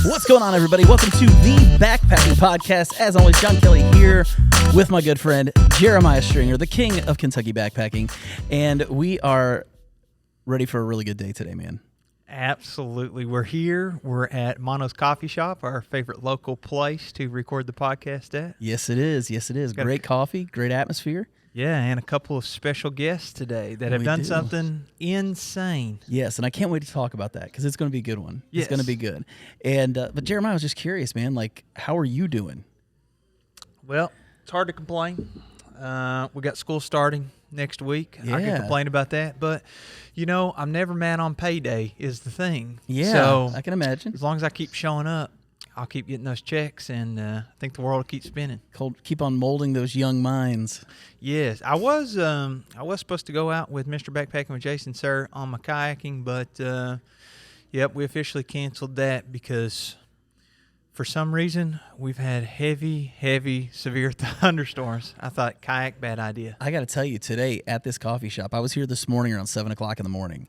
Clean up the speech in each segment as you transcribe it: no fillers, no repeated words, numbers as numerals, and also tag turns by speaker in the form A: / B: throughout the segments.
A: What's going on, everybody? Welcome to the Backpacking Podcast. As always, John Kelly here with my good friend Jeremiah Stringer, the king of Kentucky backpacking, and we are ready for a really good day today, man.
B: Absolutely. We're here. We're at Mono's Coffee Shop, our favorite local place to record the podcast at.
A: Yes, it is. Yes, it is. Great coffee, great atmosphere.
B: Yeah, and a couple of special guests today that have done something insane.
A: Yes, and I can't wait to talk about that because it's going to be a good one.
B: Yes.
A: It's going to be good. And but Jeremiah, I was just curious, man, like, how are you doing?
B: Well, it's hard to complain. We got school starting next week.
A: Yeah.
B: I can complain about that, but you know, I'm never mad on payday is the thing.
A: Yeah,
B: so
A: I can imagine.
B: As long as I keep showing up, I'll keep getting those checks, and I think the world will keep spinning.
A: Keep on molding those young minds.
B: Yes, I was supposed to go out with Mr. Backpacking with Jason Sir on my kayaking, but yep, we officially canceled that because for some reason we've had heavy, severe thunderstorms. I thought kayak, bad idea.
A: I got to tell you, today at this coffee shop, I was here this morning around 7 o'clock in the morning,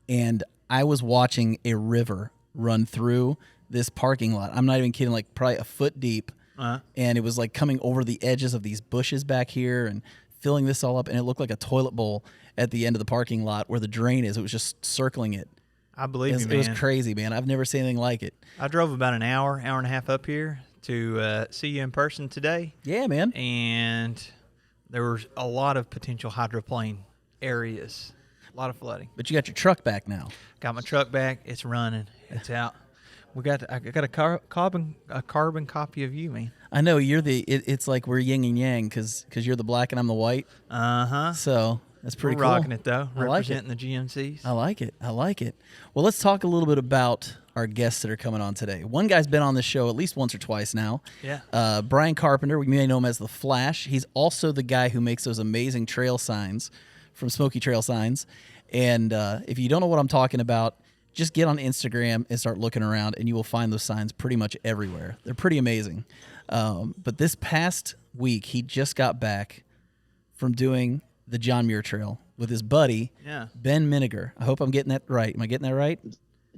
A: and I was watching a river run through this parking lot. I'm not even kidding, like probably a foot deep. And it was like coming over the edges of these bushes back here and filling this all up. And it looked like a toilet bowl at the end of the parking lot where the drain is. It was just circling it.
B: I believe you, man.
A: It was crazy, man. I've never seen anything like it.
B: I drove about an hour and a half up here to see you in person today.
A: Yeah, man.
B: And there was a lot of potential hydroplane areas. A lot of flooding.
A: But you got your truck back now.
B: Got my truck back. It's running. It's out. I got a carbon copy of you, man.
A: I know you're it's like we're yin and yang because you're the black and I'm the white. So that's pretty cool.
B: Rocking it though,
A: representing
B: the GMCs.
A: I like it. Well, let's talk a little bit about our guests that are coming on today. One guy's been on this show at least once or twice now.
B: Yeah.
A: Brian Carpenter, we may know him as the Flash. He's also the guy who makes those amazing trail signs from Smoky Trail Signs. And if you don't know what I'm talking about, just get on Instagram and start looking around, and you will find those signs pretty much everywhere. They're pretty amazing. But this past week, he just got back from doing the John Muir Trail with his buddy, Ben Minegar. I hope I'm getting that right. Am I getting that right?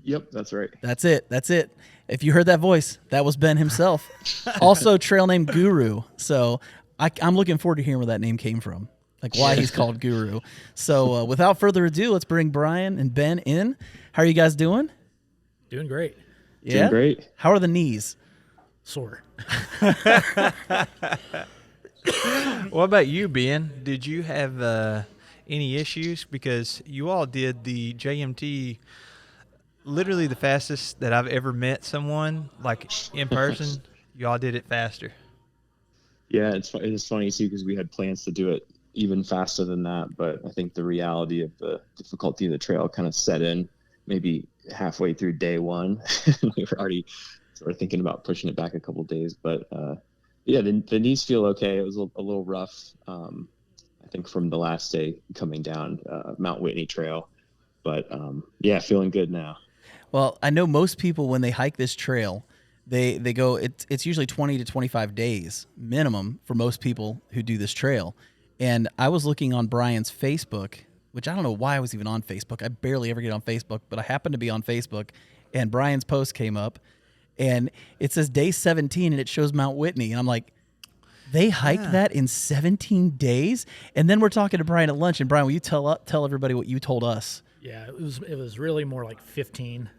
C: Yep, that's right.
A: That's it. If you heard that voice, that was Ben himself. Also, trail name Guru. So I'm looking forward to hearing where that name came from, like why he's called Guru. So without further ado, let's bring Brian and Ben in. How are you guys doing?
D: Doing great.
A: Yeah?
C: Doing great.
A: How are the knees?
D: Sore.
B: What about you, Ben? Did you have any issues? Because you all did the JMT, literally the fastest that I've ever met someone, like in person. You all did it faster.
C: Yeah, it's funny too because we had plans to do it even faster than that, but I think the reality of the difficulty of the trail kind of set in maybe halfway through day one. We were already sort of thinking about pushing it back a couple of days, but yeah, the knees feel okay. It was a little rough, I think, from the last day coming down Mount Whitney Trail, but yeah, feeling good now.
A: Well, I know most people when they hike this trail, they go. It's usually 20 to 25 days minimum for most people who do this trail. And I was looking on Brian's Facebook, which I don't know why I was even on Facebook. I barely ever get on Facebook, but I happened to be on Facebook, and Brian's post came up, and it says day 17, and it shows Mount Whitney. And I'm like, they hiked that in 17 days? And then we're talking to Brian at lunch, and Brian, will you tell everybody what you told us?
D: Yeah, it was really more like 15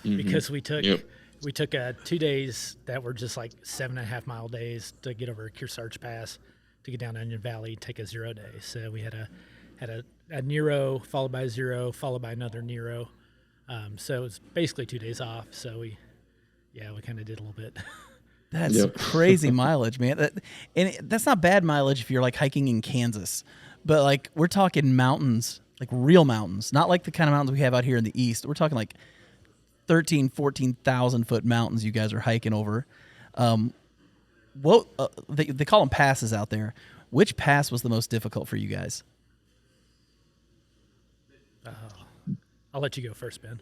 D: because we took 2 days that were just like 7.5 mile days to get over Kearsarge Pass, to get down Onion Valley, take a 0 day. So we had a Nero followed by a 0 followed by another Nero. So it was basically 2 days off. So we kind of did a little bit.
A: That's crazy mileage, man. And that's not bad mileage if you're like hiking in Kansas, but like we're talking mountains, like real mountains, not like the kind of mountains we have out here in the east. We're talking like 14,000 foot mountains you guys are hiking over. They call them passes out there. Which pass was the most difficult for you guys?
D: I'll let you go first, Ben.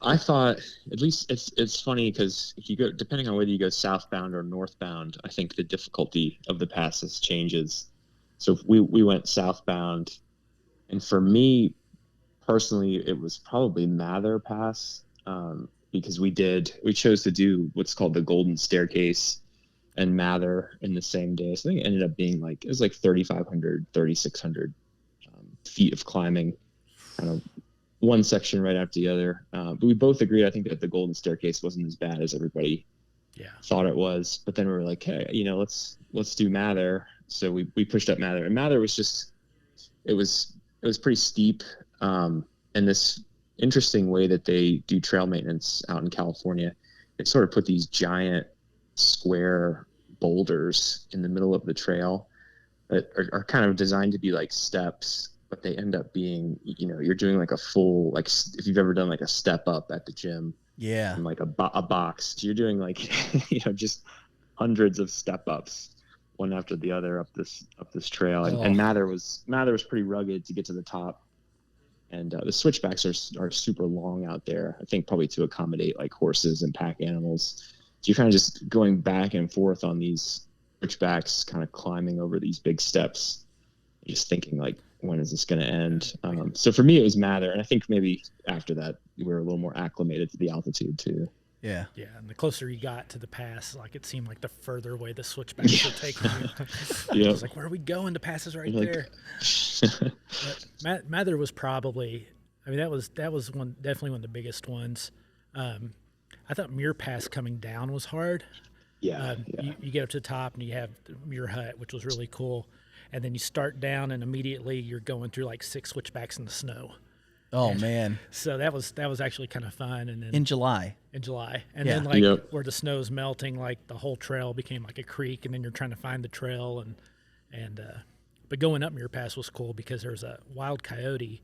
C: I thought, at least it's funny because if you go, depending on whether you go southbound or northbound, I think the difficulty of the passes changes. So if we went southbound, and for me personally, it was probably Mather Pass. because we chose to do what's called the Golden Staircase and Mather in the same day. So I think it ended up being like, it was like 3,500, 3,600 feet of climbing, kind of one section right after the other. But we both agreed, I think, that the Golden Staircase wasn't as bad as everybody thought it was. But then we were like, hey, let's do Mather. So we pushed up Mather, and Mather was just, it was pretty steep. And this interesting way that they do trail maintenance out in California, they sort of put these giant square boulders in the middle of the trail that are kind of designed to be like steps, but they end up being, you're doing like a full, like if you've ever done like a step up at the gym, and like a box, you're doing like, just hundreds of step ups, one after the other up this trail. And Mather was pretty rugged to get to the top. And the switchbacks are super long out there, I think probably to accommodate like horses and pack animals. So you're kind of just going back and forth on these switchbacks, kind of climbing over these big steps, just thinking like, when is this going to end? So for me, it was Mather. And I think maybe after that, we were a little more acclimated to the altitude too.
A: Yeah.
D: Yeah. And the closer you got to the pass, like it seemed like the further away the switchbacks were taking you. I was like, where are we going? The pass is right there. But Mather was probably, I mean, that was definitely one of the biggest ones. I thought Muir Pass coming down was hard.
C: Yeah.
D: You get up to the top and you have the Muir Hut, which was really cool. And then you start down and immediately you're going through like 6 switchbacks in the snow.
A: Oh, man.
D: So that was actually kind of fun. And then
A: in July.
D: And then like where the snow's melting, like the whole trail became like a creek, and then you're trying to find the trail but going up Muir Pass was cool because there's a wild coyote,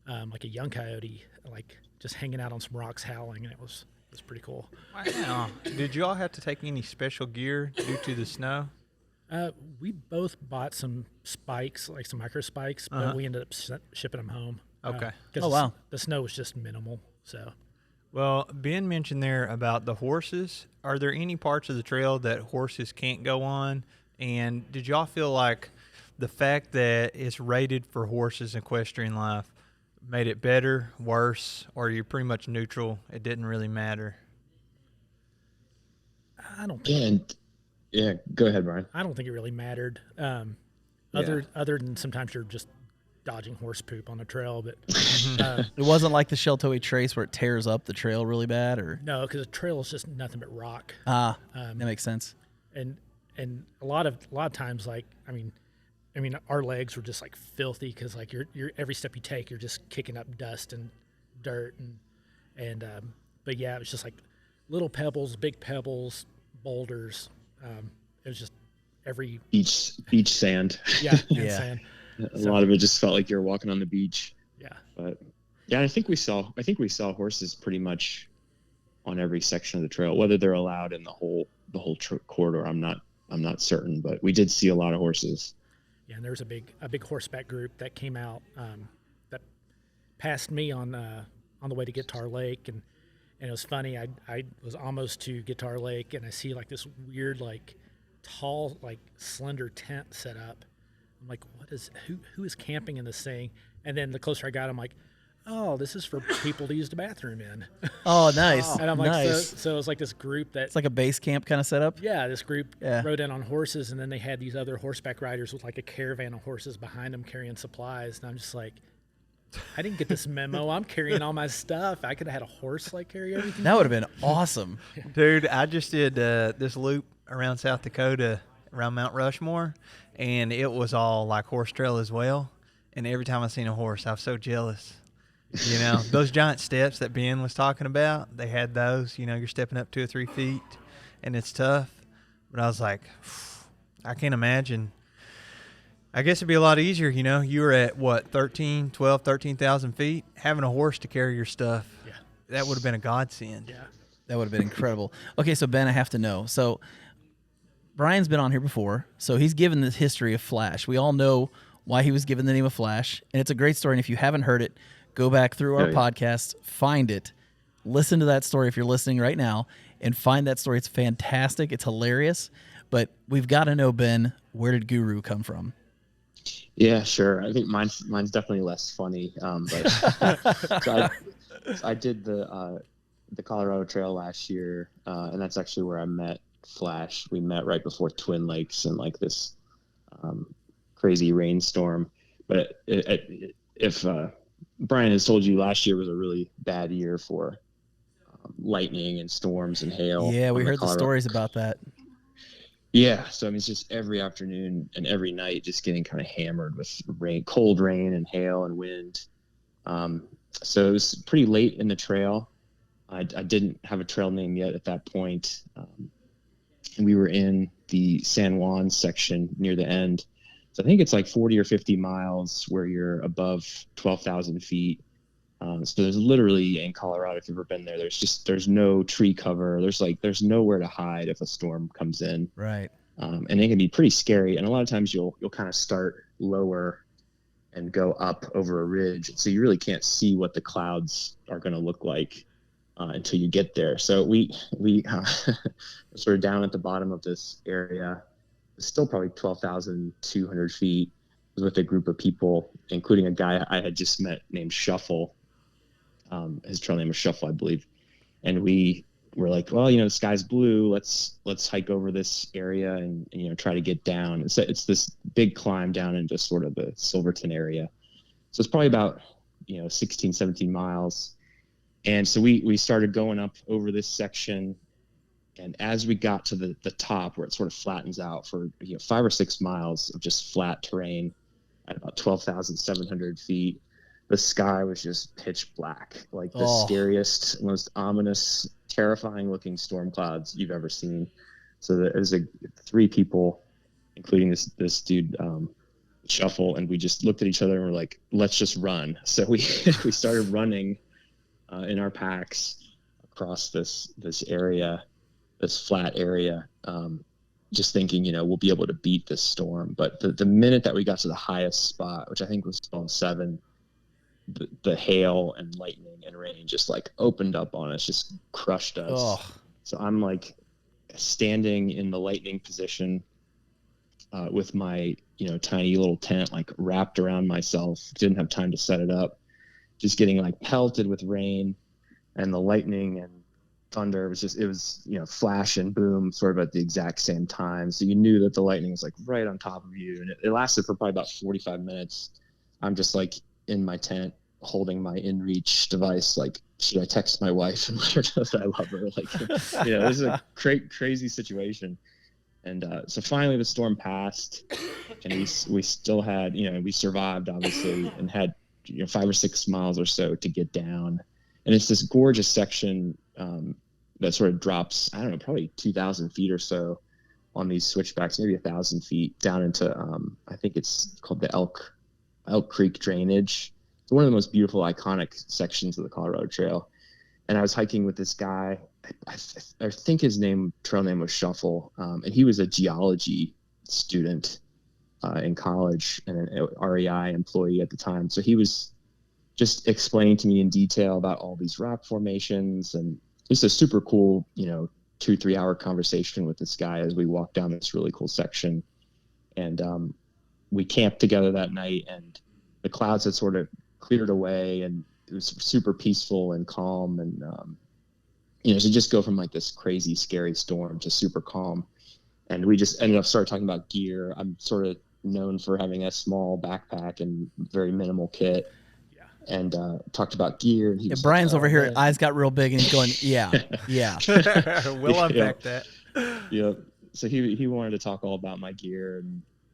D: like a young coyote, like just hanging out on some rocks howling, and it was pretty cool.
B: Wow. Did you all have to take any special gear due to the snow?
D: We both bought some spikes, like some micro spikes, but we ended up shipping them home.
B: Okay.
D: Wow. The snow was just minimal. So.
B: Well, Ben mentioned there about the horses. Are there any parts of the trail that horses can't go on? And did y'all feel like the fact that it's rated for horses in equestrian life made it better, worse, or you're pretty much neutral? It didn't really matter.
D: I don't think.
C: Yeah, go ahead, Brian.
D: I don't think it really mattered. Other than sometimes you're just dodging horse poop on the trail, but
A: it wasn't like the Sheltowee Trace where it tears up the trail really bad, or
D: no, because the trail is just nothing but rock.
A: That makes sense.
D: And a lot of times, like I mean, our legs were just like filthy because like you're every step you take, you're just kicking up dust and dirt and but yeah, it was just like little pebbles, big pebbles, boulders. It was just every
C: beach sand.
D: Yeah. Sand.
C: A lot of it just felt like you were walking on the beach.
D: Yeah.
C: But yeah, I think we saw horses pretty much on every section of the trail, whether they're allowed in the whole corridor. I'm not certain, but we did see a lot of horses.
D: Yeah, and there was a big horseback group that came out that passed me on the way to Guitar Lake, and it was funny. I was almost to Guitar Lake, and I see like this weird, like tall, like slender tent set up. I'm like, who is camping in this thing? And then the closer I got, I'm like, oh, this is for people to use the bathroom in.
A: Oh, nice.
D: And I'm like,
A: nice.
D: so it was like this group that.
A: It's like a base camp kind of setup?
D: Yeah, this group rode in on horses, and then they had these other horseback riders with like a caravan of horses behind them carrying supplies. And I'm just like, I didn't get this memo. I'm carrying all my stuff. I could have had a horse like carry everything.
A: That would have been awesome.
B: Dude, I just did this loop around South Dakota, around Mount Rushmore, and it was all like horse trail as well. And every time I seen a horse, I was so jealous. You know, those giant steps that Ben was talking about, they had those. You know, you're stepping up 2 or 3 feet, and it's tough. But I was like, I can't imagine. I guess it'd be a lot easier, you know. You were at, 13,000 feet, having a horse to carry your stuff.
D: Yeah.
B: That would have been a godsend.
D: Yeah.
A: That would have been incredible. Okay, so Ben, I have to know. So Brian's been on here before, so he's given the history of Flash. We all know why he was given the name of Flash, and it's a great story. And if you haven't heard it, go back through our podcast, find it, listen to that story if you're listening right now, and find that story. It's fantastic. It's hilarious. But we've got to know, Ben, where did Guru come from?
C: Yeah, sure. I think mine's definitely less funny. But so I did the the Colorado Trail last year, and that's actually where I met Flash. We met right before Twin Lakes in like this crazy rainstorm. But if Brian has told you last year was a really bad year for lightning and storms and hail.
A: Yeah, we heard the
C: Colorado.
A: stories about that.
C: Yeah, so I mean, it's just every afternoon and every night just getting kind of hammered with rain, cold rain and hail and wind. So it was pretty late in the trail. I didn't have a trail name yet at that point. And we were in the San Juan section near the end. So I think it's like 40 or 50 miles where you're above 12,000 feet. So there's literally in Colorado, if you've ever been there, there's no tree cover. There's nowhere to hide if a storm comes in.
A: Right.
C: And it can be pretty scary. And a lot of times you'll kind of start lower and go up over a ridge. So you really can't see what the clouds are going to look like until you get there. So we sort of down at the bottom of this area. It's still probably 12,200 feet. I was with a group of people, including a guy I had just met named Shuffle. His trail name was Shuffle, I believe. And we were like, well, the sky's blue. Let's hike over this area and try to get down. It's this big climb down into sort of the Silverton area. So it's probably about 16, 17 miles. And so we started going up over this section. And as we got to the top where it sort of flattens out for 5 or 6 miles of just flat terrain at about 12,700 feet, the sky was just pitch black, like the scariest, most ominous, terrifying looking storm clouds you've ever seen. So there was 3 people, including this dude, Shuffle, and we just looked at each other and were like, let's just run. So we started running in our packs across this area, this flat area, just thinking, we'll be able to beat this storm. But the minute that we got to the highest spot, which I think was zone 7, the hail and lightning and rain just like opened up on us, just crushed us. Oh. So I'm like standing in the lightning position with my, tiny little tent like wrapped around myself. Didn't have time to set it up. Just getting like pelted with rain, and the lightning and thunder it was flash and boom sort of at the exact same time. So you knew that the lightning was like right on top of you, and it lasted for probably about 45 minutes. I'm just like in my tent holding my inReach device, like, should I text my wife and let her know that I love her? Like, this is a crazy situation. And so finally the storm passed, and we still had, we survived obviously, and had 5 or 6 miles or so to get down. And it's this gorgeous section that sort of drops, I don't know, probably 2,000 feet or so on these switchbacks, maybe 1,000 feet down into, I think it's called the Elk Creek Drainage. It's one of the most beautiful, iconic sections of the Colorado Trail. And I was hiking with this guy. I think his trail name was Shuffle, and he was a geology student in college and an REI employee at the time. So he was just explaining to me in detail about all these rock formations, and just a super cool, 2-3 hour conversation with this guy as we walked down this really cool section. And we camped together that night, and the clouds had sort of cleared away, and it was super peaceful and calm. And, to just go from like this crazy, scary storm to super calm. And we just ended up starting talking about gear. I'm sort of known for having a small backpack and very minimal kit. And talked about gear. And
A: Brian's over here, eyes got real big, and he's going, yeah.
B: We'll unpack that.
C: Yep. So he wanted to talk all about my gear,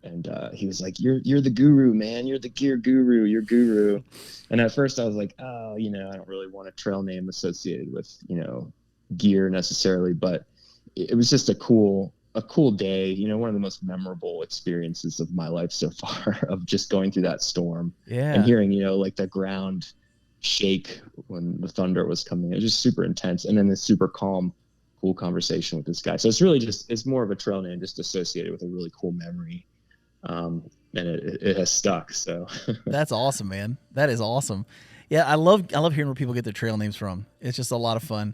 C: and he was like, "You're the guru, man. You're the gear guru. You're guru." And at first I was like, "Oh, I don't really want a trail name associated with gear necessarily," but it was just a cool day, one of the most memorable experiences of my life so far, of just going through that storm and hearing, like the ground shake when the thunder was coming. It was just super intense. And then this super calm, cool conversation with this guy. So it's really it's more of a trail name just associated with a really cool memory. And it has stuck. So
A: that's awesome, man. That is awesome. Yeah. I love hearing where people get their trail names from. It's just a lot of fun.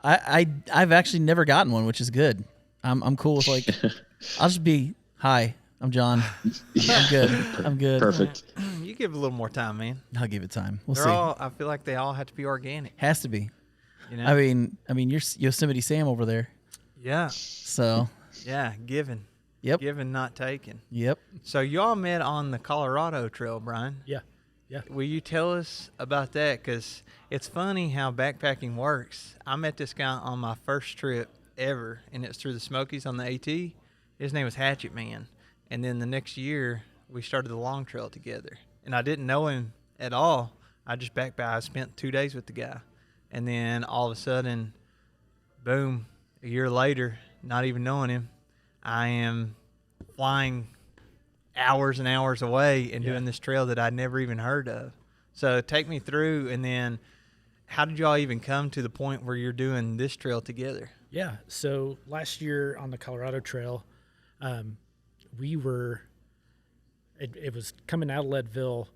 A: I've actually never gotten one, which is good. I'm cool with I'll just be, hi, I'm John. I'm good.
C: Perfect.
B: You you give it a little more time, man.
A: I'll give it time. We'll
B: They're
A: see.
B: I feel like they all have to be organic.
A: Has to be.
B: You know?
A: I mean, you're Yosemite Sam over there.
B: Yeah.
A: So.
B: Yeah, giving.
A: Yep.
B: Giving, not taking.
A: Yep.
B: So y'all met on the Colorado Trail, Brian.
D: Yeah. Yeah.
B: Will you tell us about that? Because it's funny how backpacking works. I met this guy on my first trip ever, and it's through the Smokies on the AT. His name was Hatchet Man. And then the next year, we started the Long Trail together. And I didn't know him at all. I just backpacked. I spent 2 days with the guy. And then all of a sudden, boom, a year later, not even knowing him, I am flying hours and hours away and doing this trail that I'd never even heard of. So take me through, and then how did y'all even come to the point where you're doing this trail together?
D: Yeah. So last year on the Colorado Trail, we were, it was coming out of Leadville,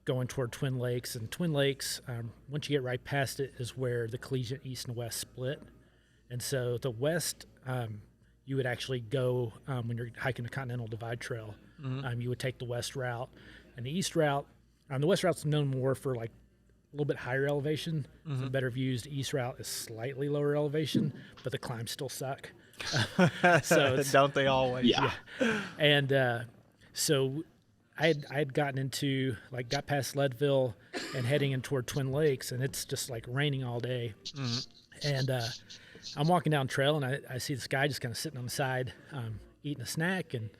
D: going toward Twin Lakes. And Twin Lakes, once you get right past it, is where the collegiate east and west split. And so the west, you would actually go when you're hiking the Continental Divide Trail. You would take the west route, and the east route. The west route's known more for like a little bit higher elevation, some better views. The east route is slightly lower elevation, but the climbs still suck. So
B: don't they always?
C: Yeah.
D: And so I had gotten into got past Leadville and heading in toward Twin Lakes, and it's just like raining all day. And I'm walking down trail, and I see this guy just kind of sitting on the side, eating a snack, and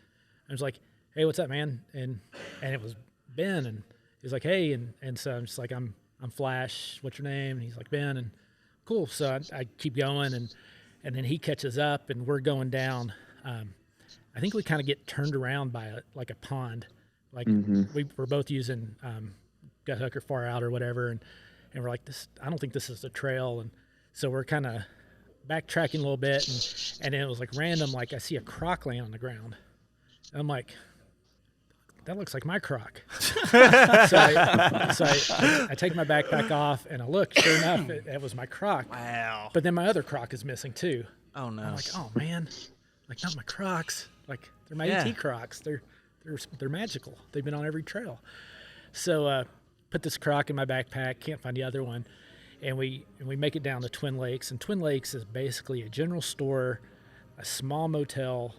D: I was like, "Hey, what's up, man?" And it was Ben, and he's like, "Hey," and so I'm just like, "I'm Flash. What's your name?" And he's like, "Ben," and cool. So I keep going, and then he catches up, and we're going down. I think we kind of get turned around by a pond, we're both using gut hook or far out or whatever, and we're like, "This, I don't think this is the trail," and so we're kind of backtracking a little bit, and then it was like random, I see a croc laying on the ground, and I'm like, that looks like my croc. so I take my backpack off, and I look, sure enough, it was my croc.
B: Wow.
D: But then my other croc is missing too.
B: Oh no.
D: I'm like, oh man, not my crocs. They're my AT crocs. They're magical. They've been on every trail. So put this croc in my backpack, can't find the other one. And we make it down to Twin Lakes. And Twin Lakes is basically a general store, a small motel,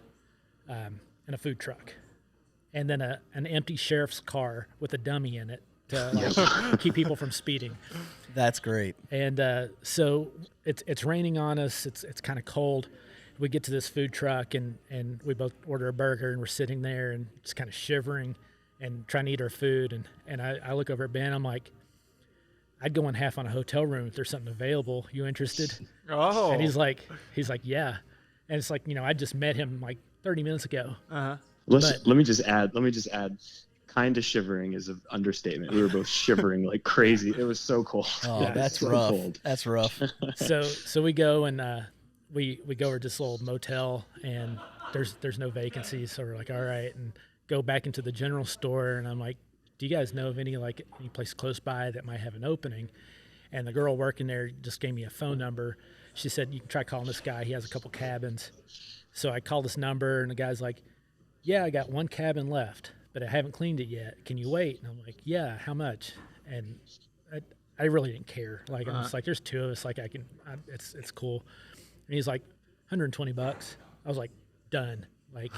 D: and a food truck. And then an empty sheriff's car with a dummy in it to keep people from speeding.
A: That's great.
D: And so it's raining on us. It's kind of cold. We get to this food truck, and we both order a burger, and we're sitting there and just kind of shivering and trying to eat our food. And I look over at Ben. I'm like, I'd go in half on a hotel room if there's something available. You interested?
B: Oh.
D: And he's like, yeah. And it's like, I just met him 30 minutes ago.
B: Uh-huh.
C: Let me just add. Kind of shivering is an understatement. We were both shivering like crazy. It was so cold.
A: Oh,
C: Yeah,
A: that's
C: so
A: rough.
C: cold.
A: That's rough.
D: So we go, and we go over to this little motel, and there's no vacancies. So we're like, all right, and go back into the general store, and I'm like, do you guys know of any place close by that might have an opening? And the girl working there just gave me a phone number. She said, you can try calling this guy. He has a couple cabins. So I called this number, and the guy's like, yeah, I got one cabin left, but I haven't cleaned it yet. Can you wait? And I'm like, yeah, how much? And I really didn't care. I'm just like, there's two of us. It's cool. And he's like, $120. I was like, done. And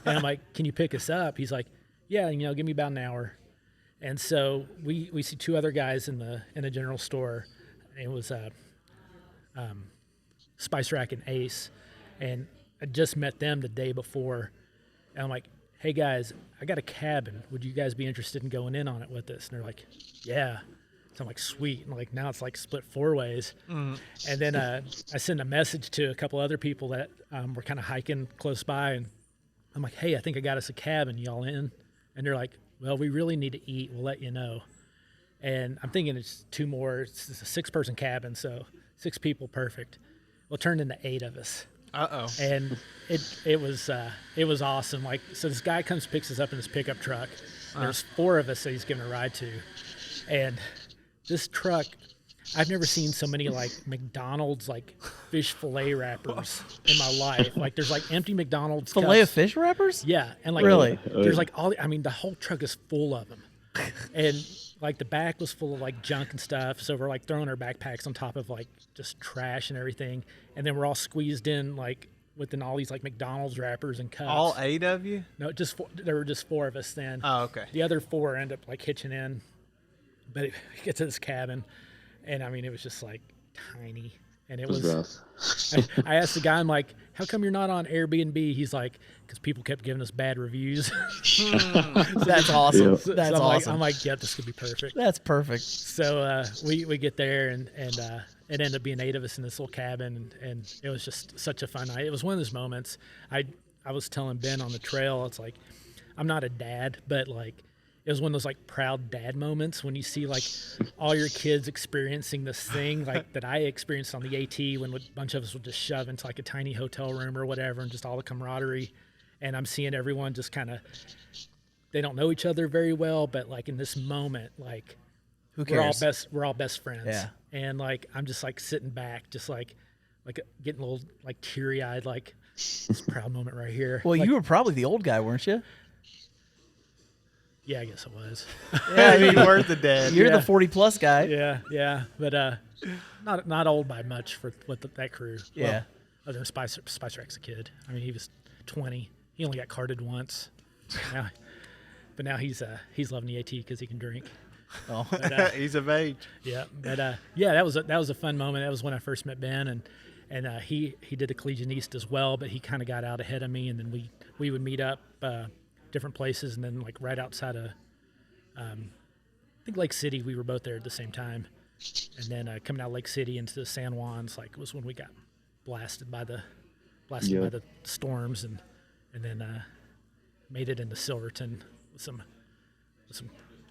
D: I'm like, can you pick us up? He's like, yeah, give me about an hour. And so we see two other guys in the general store. It was Spice Rack and Ace, and I just met them the day before. And I'm like, hey guys, I got a cabin. Would you guys be interested in going in on it with us? And they're like, yeah. So I'm like, sweet. And now it's split 4 ways. And then I sent a message to a couple other people that were kind of hiking close by, and I'm like, hey, I think I got us a cabin. Y'all in? And they're like, well, we really need to eat. We'll let you know. And I'm thinking it's 2 more. It's a 6-person cabin, so 6 people, perfect. Well, it turned into 8 of us.
B: Uh-oh.
D: And it was awesome. So this guy comes, picks us up in his pickup truck. There's 4 of us that he's giving a ride to. And this truck, I've never seen so many McDonald's fish fillet wrappers in my life. There's empty McDonald's
A: Fillet
D: cups.
A: of fish wrappers?
D: Yeah. And
A: really?
D: there's the whole truck is full of them. and like the back was full of like junk and stuff. So we're like throwing our backpacks on top of like just trash and everything, and then we're all squeezed in like within all these like McDonald's wrappers and cups.
B: All 8 of you?
D: No, just there were just 4 of us then.
B: Oh, okay.
D: The other 4 end up like hitching in, but we get to this cabin, and I mean it was just like tiny, and it was
C: rough.
D: I asked the guy, I'm like, how come you're not on Airbnb? He's like, because people kept giving us bad reviews.
A: That's awesome.
C: Yeah.
A: That's
D: so
A: awesome.
D: I'm like, yeah, this could be perfect.
A: That's perfect.
D: So we get there, and it ended up being 8 of us in this little cabin, and it was just such a fun night. It was one of those moments. I was telling Ben on the trail, it's like, I'm not a dad, but like, it was one of those like proud dad moments when you see like all your kids experiencing this thing like that I experienced on the AT when a bunch of us would just shove into like a tiny hotel room or whatever, and just all the camaraderie. And I'm seeing everyone just kind of, they don't know each other very well, but like in this moment, like
A: Who cares?
D: we're all best friends.
A: Yeah.
D: And like I'm just like sitting back, just like getting a little like teary eyed, like this proud moment right here.
A: Well,
D: like,
A: you were probably the old guy, weren't you?
D: yeah, I guess it was.
B: Yeah, I mean, we're the dad.
A: You're
D: Yeah.
A: the 40-plus guy.
D: Yeah, but not old by much for what that crew.
A: Yeah.
D: Well, other than Spicer X's a kid. I mean, he was 20. He only got carded once. Now he's loving the AT because he can drink.
A: Oh.
D: But,
B: He's of age.
D: yeah, but yeah, that was a fun moment. That was when I first met Ben, and he did the Collegiate East as well, but he kind of got out ahead of me, and then we would meet up different places, and then like right outside of I think Lake City, we were both there at the same time, and then coming out of Lake City into the San Juans, like was when we got blasted by the storms, and then made it into Silverton with some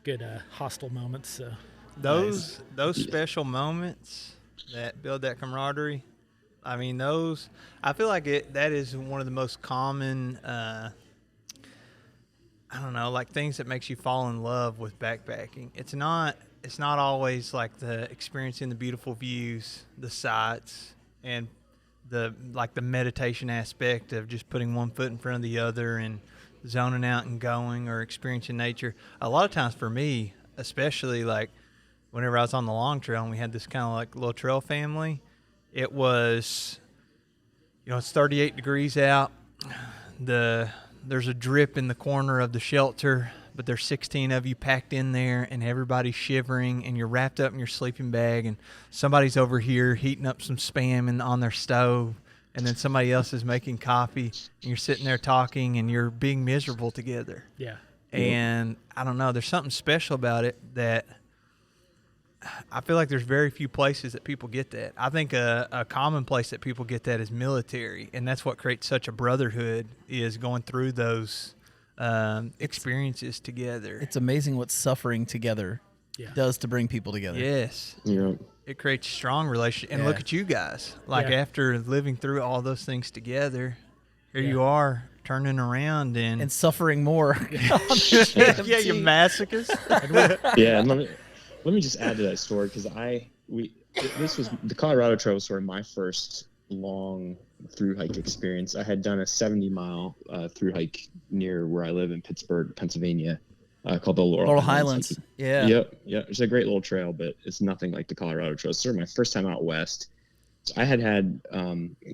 D: good hostile moments. So
B: Those special moments that build that camaraderie, I mean, I feel like that is one of the most common, I don't know, like things that makes you fall in love with backpacking. It's not always like the experiencing the beautiful views, the sights, and the meditation aspect of just putting one foot in front of the other and zoning out and going or experiencing nature. A lot of times for me, especially like whenever I was on the long trail and we had this kind of like little trail family, it was, it's 38 degrees out. There's a drip in the corner of the shelter, but there's 16 of you packed in there, and everybody's shivering, and you're wrapped up in your sleeping bag, and somebody's over here heating up some Spam on their stove, and then somebody else is making coffee, and you're sitting there talking, and you're being miserable together.
D: yeah.
B: And I don't know, there's something special about it that I feel like there's very few places that people get that. I think a common place that people get that is military, and that's what creates such a brotherhood, is going through those experiences together.
A: It's amazing what suffering together
D: Yeah.
A: does to bring people together.
B: Yes.
C: Yeah.
B: It creates strong relationships. And
A: Yeah.
B: look at you guys. Like
D: Yeah.
B: after living through all those things together, here
D: Yeah.
B: you are turning around and
A: suffering more.
B: yeah, you masochist.
C: Yeah, and let me just add to that story, because this was the Colorado Trail was sort of my first long through hike experience. I had done a 70-mile through hike near where I live in Pittsburgh, Pennsylvania, called the Laurel
A: Highlands. Yeah.
C: Yep. It's a great little trail, but it's nothing like the Colorado Trail. It's sort of my first time out west. So I had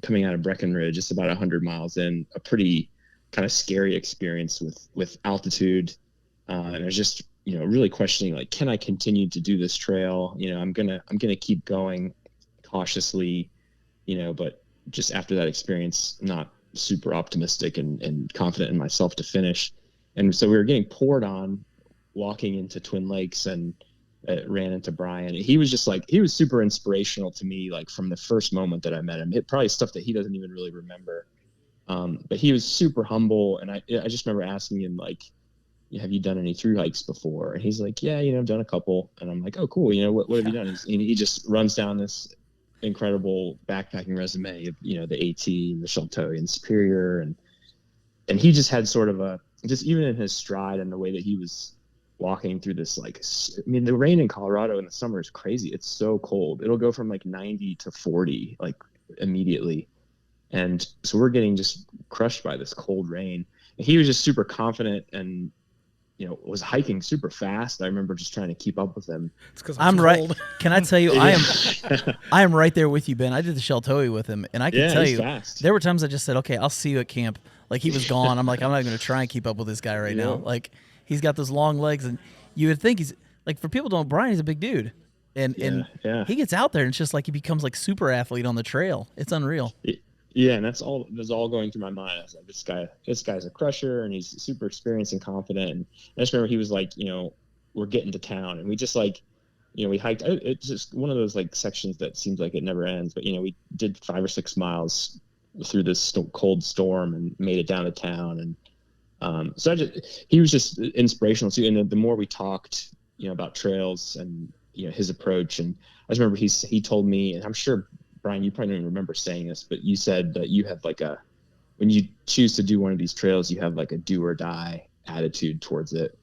C: coming out of Breckenridge, just about 100 miles in, a pretty kind of scary experience with altitude, and I was just really questioning, like, can I continue to do this trail? I'm gonna keep going cautiously, but just after that experience, not super optimistic and confident in myself to finish. And so we were getting poured on walking into Twin Lakes, and ran into Brian. He was just like, he was super inspirational to me, like from the first moment that I met him. Probably stuff that he doesn't even really remember. But he was super humble. And I just remember asking him, like, have you done any through hikes before? And he's like, yeah, I've done a couple. And I'm like, oh, cool. What have you done? He just runs down this incredible backpacking resume of, the AT and the Sheltoe and Superior. And he just had sort of just even in his stride and the way that he was walking through this, like, the rain in Colorado in the summer is crazy. It's so cold. It'll go from like 90 to 40, like immediately. And so we're getting just crushed by this cold rain. And he was just super confident and was hiking super fast. I remember just trying to keep up with him.
D: It's because
A: I'm right. Can I tell you, I am right there with you, Ben. I did the Sheltoe with him, and I can tell you,
C: fast.
A: there were times I just said, "Okay, I'll see you at camp." Like he was gone. I'm like, I'm not going to try and keep up with this guy right now. Like he's got those long legs, and you would think he's like, for people who don't know, Brian, he's a big dude, and he gets out there, and it's just like he becomes like super athlete on the trail. It's unreal.
C: Yeah, and that's all going through my mind. I was like, this guy's a crusher, and he's super experienced and confident. And I just remember he was like, we're getting to town, and we just like, we hiked. It's just one of those like sections that seems like it never ends. But we did 5 or 6 miles through this cold storm and made it down to town. And so he was just inspirational too. And the more we talked, about trails and his approach, and I just remember he told me, and I'm sure, Brian, you probably don't even remember saying this, but you said that you have like when you choose to do one of these trails, you have like a do or die attitude towards it.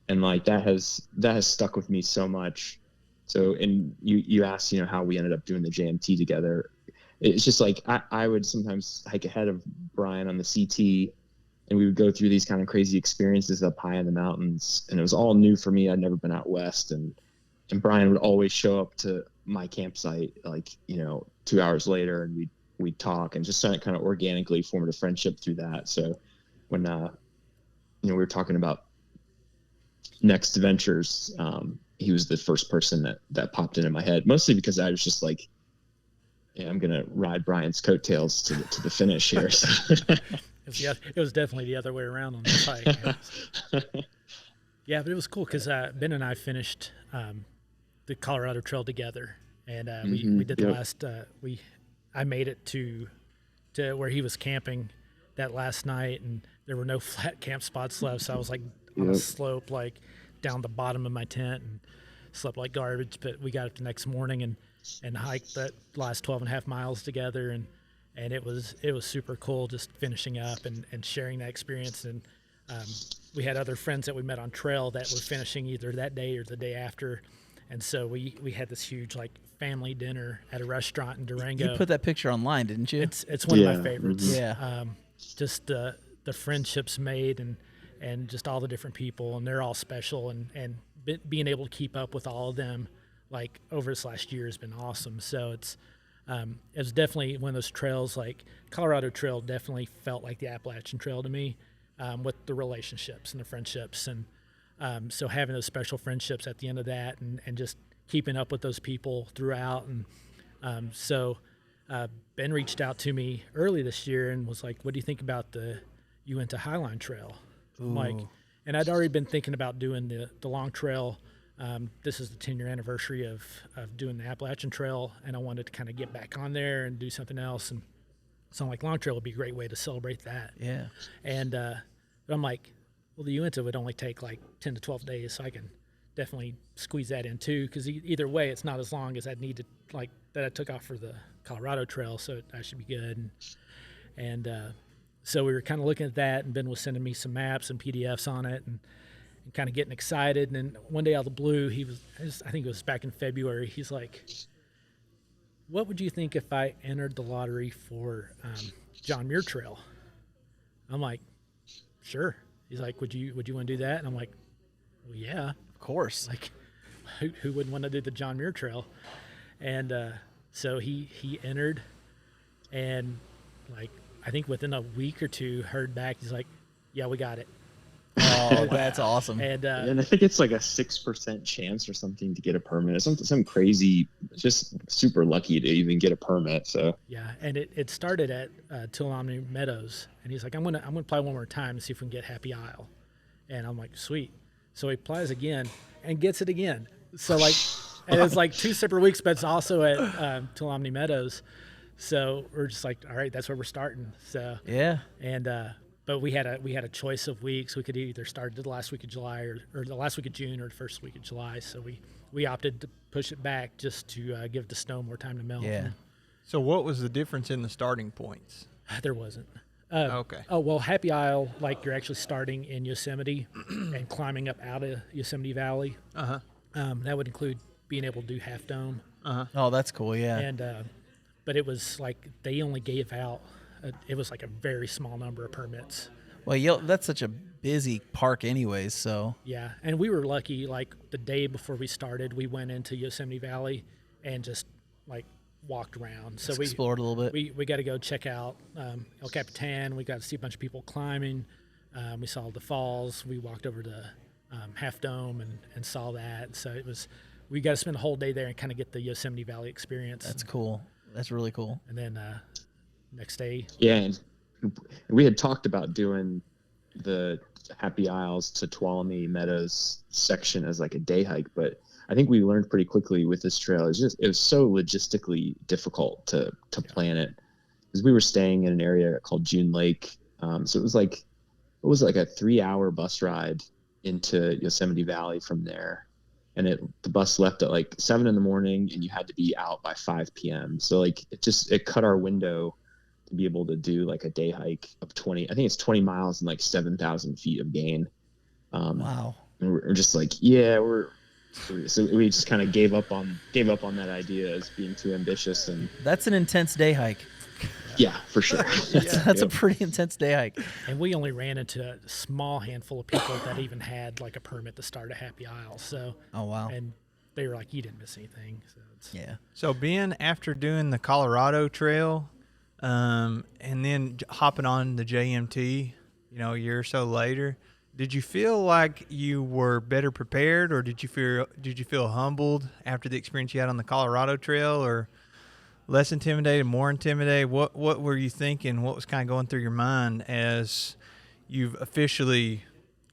C: And like that has stuck with me so much. So, and you asked, how we ended up doing the JMT together. It's just like, I would sometimes hike ahead of Brian on the CT, and we would go through these kind of crazy experiences up high in the mountains. And it was all new for me. I'd never been out West, and Brian would always show up to my campsite, like, 2 hours later, and we'd talk and just kind of organically formed a friendship through that. So when, we were talking about next ventures, he was the first person that popped into my head, mostly because I was just like, I'm going to ride Brian's coattails to the finish here.
D: It was definitely the other way around on this hike. Yeah, but it was cool because Ben and I finished the Colorado Trail together, and we did the last. I made it to where he was camping that last night, and there were no flat camp spots left, so I was like on a slope, like down the bottom of my tent, and slept like garbage. But we got up the next morning and hiked that last 12.5 miles together, and it was super cool just finishing up and sharing that experience. And we had other friends that we met on trail that were finishing either that day or the day after. And so we had this huge like family dinner at a restaurant in Durango.
A: You put that picture online, didn't you?
D: It's one of my favorites.
A: Mm-hmm. Yeah.
D: Just the friendships made and just all the different people, and they're all special, and being able to keep up with all of them like over this last year has been awesome. So it was definitely one of those trails, like Colorado Trail definitely felt like the Appalachian Trail to me, with the relationships and the friendships. And so having those special friendships at the end of that, and just keeping up with those people throughout. And so Ben reached out to me early this year and was like, what do you think about you went to Highline Trail? I'm like, and I'd already been thinking about doing the long trail. This is the 10-year anniversary of doing the Appalachian Trail, and I wanted to kind of get back on there and do something else. And so I'm like, long trail would be a great way to celebrate that.
A: Yeah.
D: And but I'm like, well, the Uinta would only take like 10 to 12 days, so I can definitely squeeze that in too, because either way, it's not as long as I'd need to, like, that I took off for the Colorado Trail, so that should be good. And so we were kind of looking at that, and Ben was sending me some maps and PDFs on it, and kind of getting excited. And then one day out of the blue, I think it was back in February, he's like, what would you think if I entered the lottery for John Muir Trail? I'm like, sure. He's like, would you want to do that? And I'm like, well, yeah,
A: Of course.
D: like who wouldn't want to do the John Muir Trail? And so he entered, and like I think within a week or two heard back. He's like, yeah, we got it.
A: Oh, that's awesome.
D: And
C: I think it's like a 6% chance or something to get a permit. It's some crazy, just super lucky to even get a permit. So
D: yeah, and it started at Tuolumne Meadows, and he's like, I'm gonna apply one more time and see if we can get Happy Isle. And I'm like, sweet. So he applies again and gets it again. So like, and it's like 2 separate weeks, but it's also at Tuolumne Meadows. So we're just like, all right, that's where we're starting. So
A: Yeah.
D: and but we had a choice of weeks. We could either start the last week of July or the last week of June or the first week of July. So we opted to push it back just to give the snow more time to melt.
A: Yeah.
B: So what was the difference in the starting points?
D: There wasn't.
B: Okay.
D: Oh, well, Happy Isle, like you're actually starting in Yosemite and climbing up out of Yosemite Valley.
B: Uh-huh.
D: That would include being able to do Half Dome.
B: Uh-huh.
A: Oh, that's cool. Yeah.
D: And but it was like they only gave out, it was like a very small number of permits.
A: Well, that's such a busy park anyways, so.
D: Yeah, and we were lucky, like the day before we started, we went into Yosemite Valley and just like walked around. So we
A: explored a little bit.
D: We got to go check out El Capitan. We got to see a bunch of people climbing. We saw the falls. We walked over to Half Dome and saw that. So we got to spend a whole day there and kind of get the Yosemite Valley experience.
A: That's cool. That's really cool.
D: And then next day.
C: Yeah, and we had talked about doing the Happy Isles to Tuolumne Meadows section as like a day hike, but I think we learned pretty quickly with this trail. It was so logistically difficult to plan it, because we were staying in an area called June Lake. So it was like a 3-hour bus ride into Yosemite Valley from there. And the bus left at like 7 a.m, and you had to be out by 5 p.m. So like it cut our window to be able to do like a day hike of 20 miles and like 7,000 feet of gain.
A: Wow.
C: And we're just like, so we just kind of gave up on that idea as being too ambitious. And
A: that's an intense day hike.
C: Yeah, for sure.
A: That's a pretty intense day hike.
D: And we only ran into a small handful of people that even had like a permit to start a Happy Isle. So,
A: oh wow.
D: And they were like, you didn't miss anything. So
A: yeah.
B: So Ben, after doing the Colorado Trail, and then hopping on the JMT, a year or so later, did you feel like you were better prepared, or did you feel humbled after the experience you had on the Colorado Trail, or less intimidated, more intimidated? What were you thinking? What was kind of going through your mind as you've officially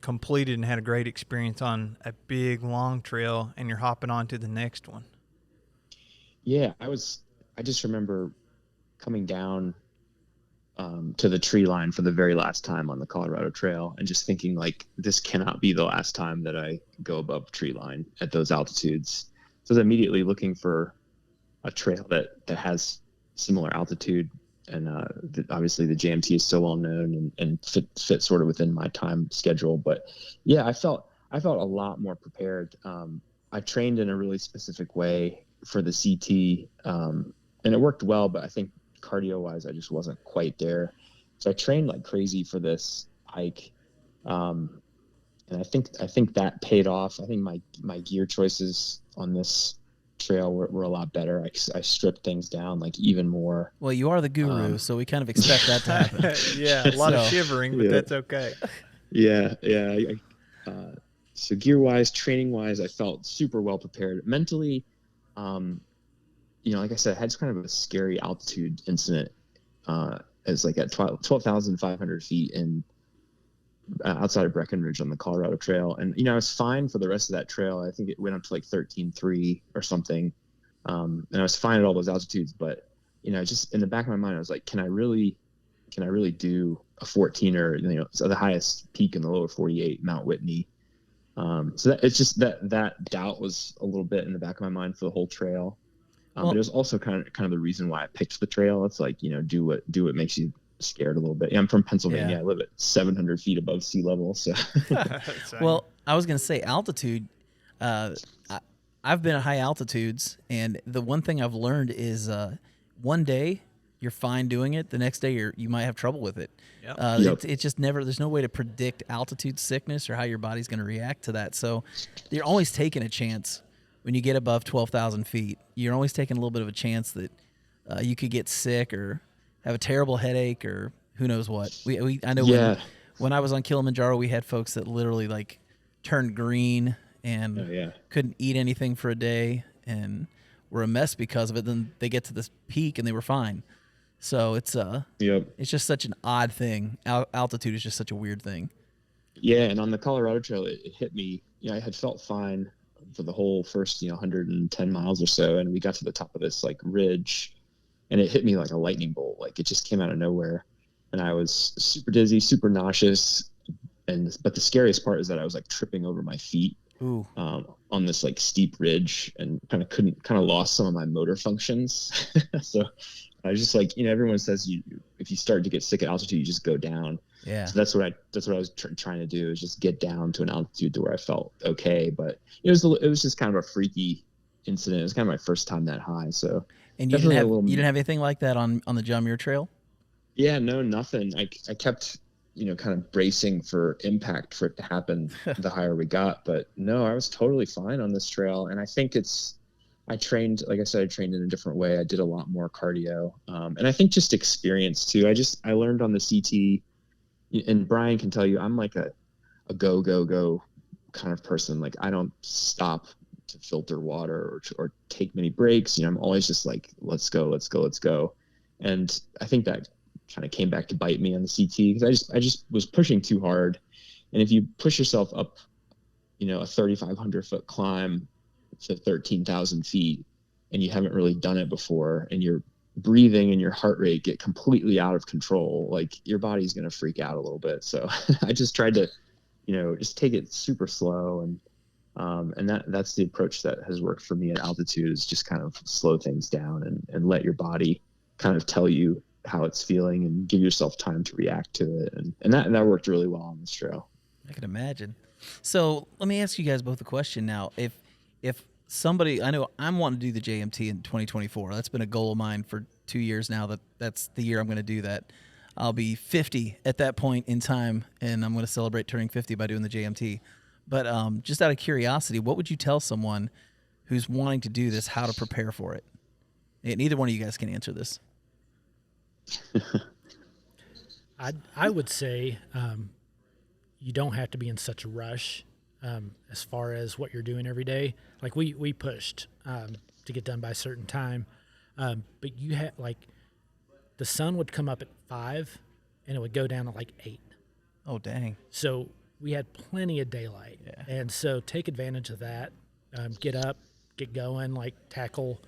B: completed and had a great experience on a big long trail and you're hopping on to the next one?
C: Yeah, I just remember coming down to the tree line for the very last time on the Colorado Trail and just thinking like, this cannot be the last time that I go above tree line at those altitudes. So I was immediately looking for a trail that has similar altitude, and obviously the JMT is so well known and fit sort of within my time schedule. But yeah, I felt a lot more prepared. I trained in a really specific way for the CT, and it worked well, but I think cardio wise I just wasn't quite there. So I trained like crazy for this hike, and I think that paid off. I think my gear choices on this trail were a lot better. I stripped things down like even more.
A: Well, you are the guru, so we kind of expect that to happen.
B: Yeah, a lot of shivering, but that's okay.
C: Yeah. So gear wise, training wise, I felt super well prepared mentally. Like I said, I had kind of a scary altitude incident as like at 12,500 feet in outside of Breckenridge on the Colorado Trail. And, I was fine for the rest of that trail. I think it went up to like 13.3 or something. And I was fine at all those altitudes, but, just in the back of my mind, I was like, can I really do a 14er, so the highest peak in the lower 48, Mount Whitney. So that it's just that doubt was a little bit in the back of my mind for the whole trail. But it was also kind of the reason why I picked the trail. It's like, do what makes you scared a little bit. Yeah, I'm from Pennsylvania.
A: Yeah.
C: I live at 700 feet above sea level. So,
A: well, I was going to say altitude. I've been at high altitudes, and the one thing I've learned is one day you're fine doing it. The next day you might have trouble with it.
C: Yep.
A: It's just never. There's no way to predict altitude sickness or how your body's going to react to that. So you're always taking a chance when you get above 12,000 feet. You're always taking a little bit of a chance that you could get sick or have a terrible headache or who knows what. I know when I was on Kilimanjaro, we had folks that literally like turned green and couldn't eat anything for a day and were a mess because of it. Then they get to this peak and they were fine. So it's it's just such an odd thing. Altitude is just such a weird thing.
C: Yeah, and on the Colorado Trail, it hit me. I had felt fine for the whole first 110 miles or so, and we got to the top of this like ridge, and it hit me like a lightning bolt. Like it just came out of nowhere, and I was super dizzy, super nauseous, but the scariest part is that I was like tripping over my feet on this like steep ridge, and kind of lost some of my motor functions. So I was just like, everyone says if you start to get sick at altitude, you just go down.
A: Yeah.
C: So that's what I was trying to do, is just get down to an altitude to where I felt okay. But it was just kind of a freaky incident. It was kind of my first time that high. So.
A: And you didn't have anything like that on the John Muir Trail?
C: Yeah, no, nothing. I kept kind of bracing for impact for it to happen the higher we got. But no, I was totally fine on this trail. And I think I trained, like I said, I trained in a different way. I did a lot more cardio. And I think just experience too. I learned on the CT, and Brian can tell you, I'm like a go kind of person. Like I don't stop to filter water or take many breaks. I'm always just like, let's go. And I think that kind of came back to bite me on the CT because I just was pushing too hard. And if you push yourself up, a 3,500 foot climb to 13,000 feet and you haven't really done it before, and your breathing and your heart rate get completely out of control, like your body's going to freak out a little bit. So I just tried to, just take it super slow. And that's the approach that has worked for me at altitude, is just kind of slow things down and let your body kind of tell you how it's feeling and give yourself time to react to it. And that worked really well on this trail.
A: I can imagine. So let me ask you guys both a question now. If somebody, I know I'm wanting to do the JMT in 2024. That's been a goal of mine for 2 years now. That's the year I'm going to do that. I'll be 50 at that point in time, and I'm going to celebrate turning 50 by doing the JMT. But just out of curiosity, what would you tell someone who's wanting to do this, how to prepare for it? And neither one of you guys can answer this.
D: I would say you don't have to be in such a rush as far as what you're doing every day. Like we pushed to get done by a certain time, but you had the sun would come up at 5 and it would go down at 8.
A: Oh dang!
D: So we had plenty of daylight, and so take advantage of that. Get up, get going, tackle.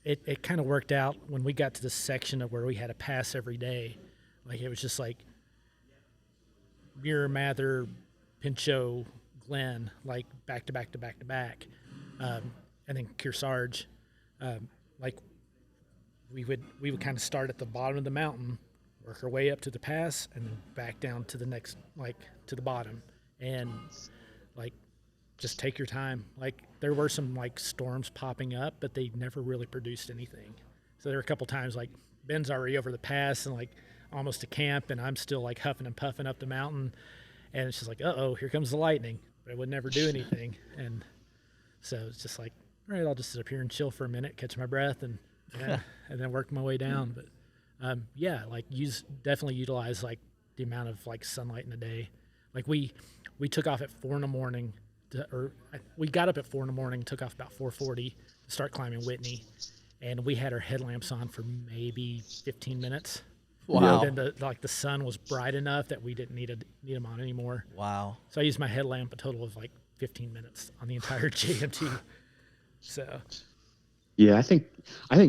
D: It kind of worked out when we got to this section of where we had a pass every day. It was just Muir, Mather, Pinchot, Glen, back to back to back to back. And then Kearsarge. We would kind of start at the bottom of the mountain, work our way up to the pass, and then back down to the next, to the bottom. And just take your time. There were some storms popping up, but they never really produced anything. So there were a couple times Ben's already over the pass and almost to camp, and I'm still huffing and puffing up the mountain, and it's just uh-oh, here comes the lightning. But it would never do anything. And so it's just all right, I'll just sit up here and chill for a minute, catch my breath, and then work my way down. But definitely utilize the amount of sunlight in a day. We took off at 4 in the morning. We got up at 4 in the morning, took off about 4:40 to start climbing Whitney, and we had our headlamps on for maybe 15 minutes.
A: Wow!
D: And then the sun was bright enough that we didn't need them on anymore.
A: Wow!
D: So I used my headlamp a total of 15 minutes on the entire JMT. So.
C: Yeah, I think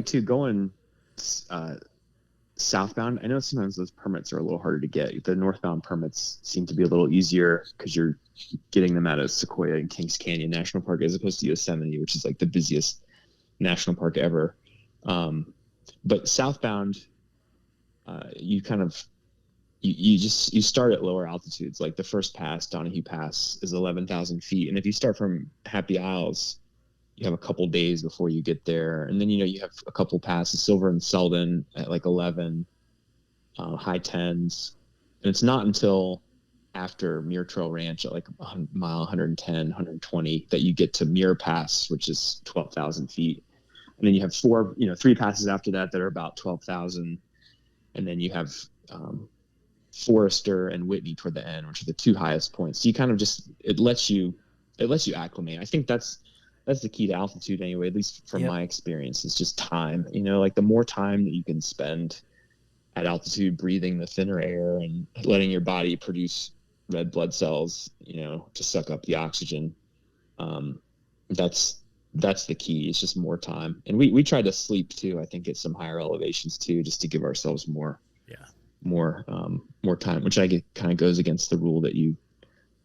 C: too, going southbound, I know sometimes those permits are a little harder to get. The northbound permits seem to be a little easier because you're getting them out of Sequoia and Kings Canyon National Park as opposed to Yosemite, which is the busiest national park ever. But southbound, you kind of you start at lower altitudes. The first pass, Donahue Pass, is 11,000 feet, and if you start from Happy Isles, you have a couple days before you get there. And then, you have a couple passes, Silver and Selden at 11, high 10s. And it's not until after Muir Trail Ranch at mile 110, 120 that you get to Muir Pass, which is 12,000 feet. And then you have 3 passes after that are about 12,000. And then you have Forester and Whitney toward the end, which are the 2 highest points. So you kind of it lets you acclimate. I think that's the key to altitude anyway, at least from my experience. It's just time. The more time that you can spend at altitude breathing the thinner air and letting your body produce red blood cells, to suck up the oxygen, that's the key. It's just more time. And we try to sleep too, I think, at some higher elevations too, just to give ourselves more time, which kind of goes against the rule that you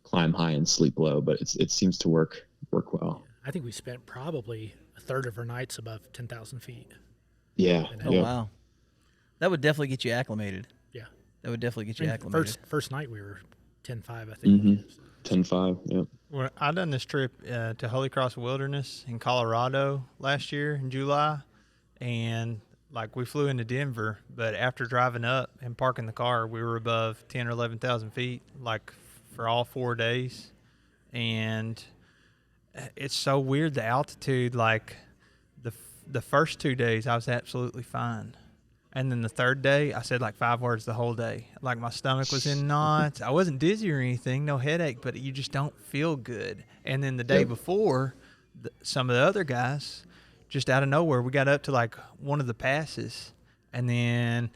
C: climb high and sleep low, but it seems to work well.
D: I think we spent probably a third of our nights above 10,000 feet.
C: Yeah.
A: Oh, wow. That would definitely get you acclimated.
D: Yeah.
A: That would definitely get you acclimated.
D: First night we were 10.5, I think.
C: Mm-hmm. 10.5, yeah.
B: Well, I done this trip to Holy Cross Wilderness in Colorado last year in July, and like we flew into Denver, but after driving up and parking the car, we were above 10 or 11,000 feet, like for all 4 days. And it's so weird, the altitude. Like the first 2 days I was absolutely fine, and then the third day I said like 5 words the whole day. Like my stomach was in knots. I wasn't dizzy or anything, no headache, but you just don't feel good. And then the day before, some of the other guys, just out of nowhere, we got up to like one of the passes, and then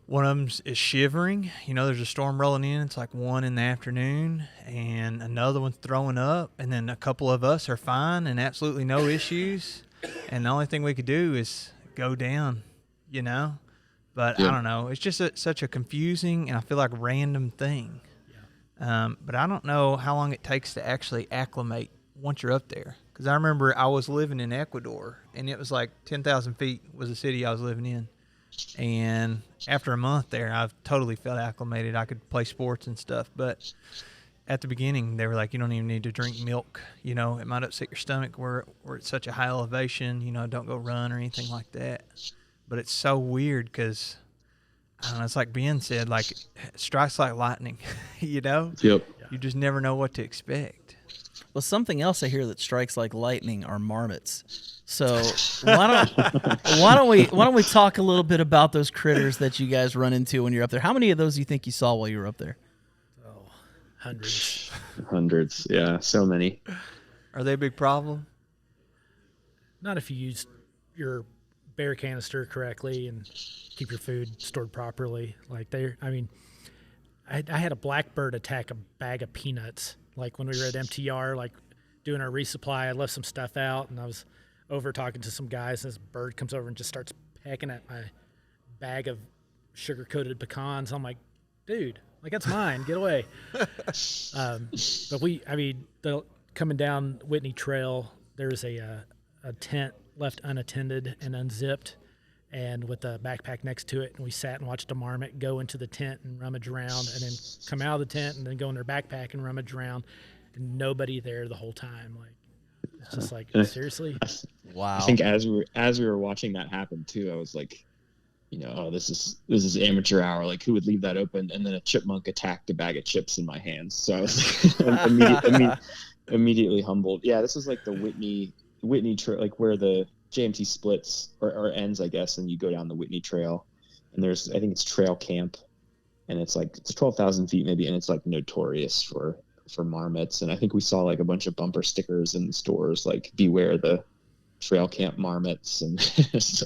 B: one of them is shivering. You know, there's a storm rolling in. It's like 1 in the afternoon, and another one's throwing up, and then a couple of us are fine and absolutely no issues. And the only thing we could do is go down, you know. But I don't know. It's just such a confusing and I feel like random thing. Yeah. But I don't know how long it takes to actually acclimate once you're up there. Because I remember I was living in Ecuador, and it was like 10,000 feet was the city I was living in. And after a month there, I totally felt acclimated. I could play sports and stuff. But at the beginning, they were like, you don't even need to drink milk. You know, it might upset your stomach where it's such a high elevation. You know, don't go run or anything like that. But it's so weird because, I don't know, it's like Ben said, like, it strikes like lightning, you know?
C: Yep.
B: You just never know what to expect.
A: Well, something else I hear that strikes like lightning are marmots. So why don't we talk a little bit about those critters that you guys run into when you're up there? How many of those do you think you saw while you were up there?
D: Oh, hundreds.
C: Hundreds, yeah, so many.
B: Are they a big problem?
D: Not if you use your bear canister correctly and keep your food stored properly. Like I had a blackbird attack a bag of peanuts. Like when we were at MTR, like doing our resupply, I left some stuff out, and I was over talking to some guys, and this bird comes over and just starts pecking at my bag of sugar-coated pecans. I'm like, dude, like that's mine. Get away. But coming down Whitney Trail, there's a tent left unattended and unzipped, and with a backpack next to it, and we sat and watched a marmot go into the tent and rummage around, and then come out of the tent and then go in their backpack and rummage around, and nobody there the whole time. Like, it's just like, seriously?
A: Wow.
C: I think as we were watching that happen too, I was like, you know, oh, this is amateur hour. Like, who would leave that open? And then a chipmunk attacked a bag of chips in my hands. So I was immediately humbled. Yeah, this was like the Whitney Trail, like where the JMT splits or ends, I guess, and you go down the Whitney Trail, and I think it's trail camp, and it's 12,000 feet maybe, and it's like notorious for marmots. And I think we saw like a bunch of bumper stickers in the stores, like beware the trail camp marmots, and it's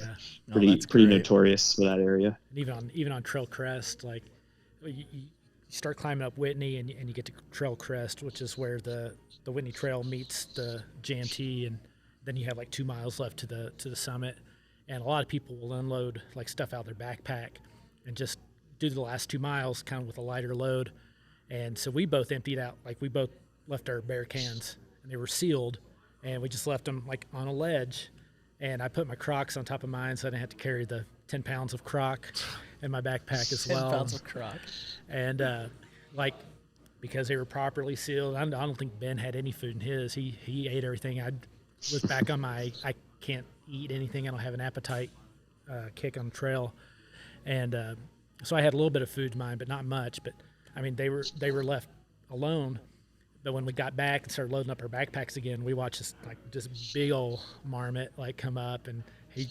C: pretty notorious for that area.
D: And even on Trail Crest, like you start climbing up Whitney and you get to Trail Crest, which is where the Whitney Trail meets the JMT, and then you have like 2 miles left to the summit. And a lot of people will unload like stuff out of their backpack and just do the last 2 miles kind of with a lighter load. And so we both emptied out, like we both left our bear cans, and they were sealed, and we just left them like on a ledge. And I put my Crocs on top of mine, so I didn't have to carry the 10 pounds of Croc in my backpack as well.
A: 10 pounds of Croc.
D: And because they were properly sealed, I don't think Ben had any food in his. He ate everything. I was back on my I can't eat anything, I don't have an appetite kick on the trail. And so I had a little bit of food in mine, but not much. But I mean, they were left alone. But when we got back and started loading up our backpacks again, we watched this big old marmot like come up, and he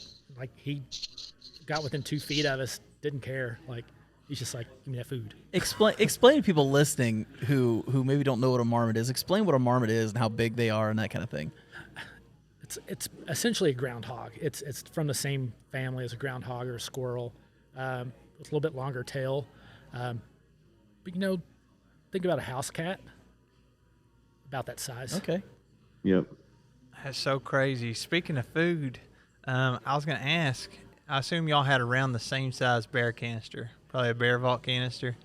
D: got within 2 feet of us, didn't care. Like, he's just like, give me that food.
A: Explain to people listening who maybe don't know what a marmot is. Explain what a marmot is and how big they are and that kind of thing.
D: It's essentially a groundhog. It's from the same family as a groundhog or a squirrel, with a little bit longer tail. But you know, think about a house cat, about that size.
A: Okay.
C: Yep.
B: That's so crazy. Speaking of food, I was going to ask, I assume y'all had around the same size bear canister, probably a bear vault canister.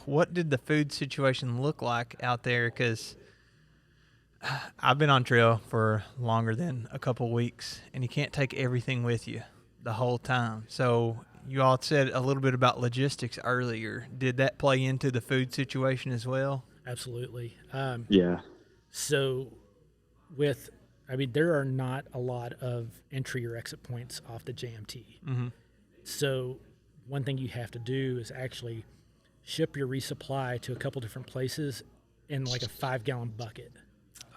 B: What did the food situation look like out there? Because I've been on trail for longer than a couple weeks, and you can't take everything with you the whole time. So you all said a little bit about logistics earlier. Did that play into the food situation as well?
D: Absolutely.
C: Yeah.
D: So with I mean, there are not a lot of entry or exit points off the JMT.
B: Mm-hmm.
D: So one thing you have to do is actually ship your resupply to a couple different places in like a 5-gallon bucket.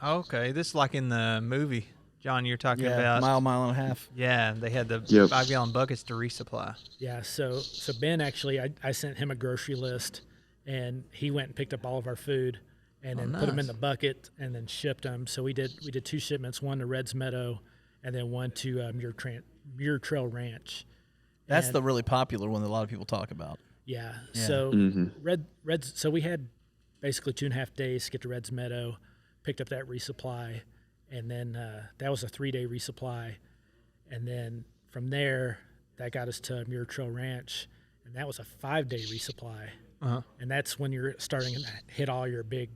B: Okay, this is like in the movie, John, you're talking about.
A: Mile and a half.
B: Yeah, they had the
C: Yep.
B: 5-gallon buckets to resupply.
D: Yeah, so Ben actually, I sent him a grocery list, and he went and picked up all of our food, and then put them in the bucket, and then shipped them. So we did 2 shipments, one to Red's Meadow, and then one to Muir Trail Ranch.
A: That's the really popular one that a lot of people talk about.
D: Yeah.
A: Yeah.
D: So
C: Mm-hmm.
D: Red's. So we had basically 2.5 days to get to Red's Meadow, picked up that resupply, and then that was a 3-day resupply, and then from there that got us to Muir Trail Ranch, and that was a 5-day resupply, and that's when you're starting to hit all your big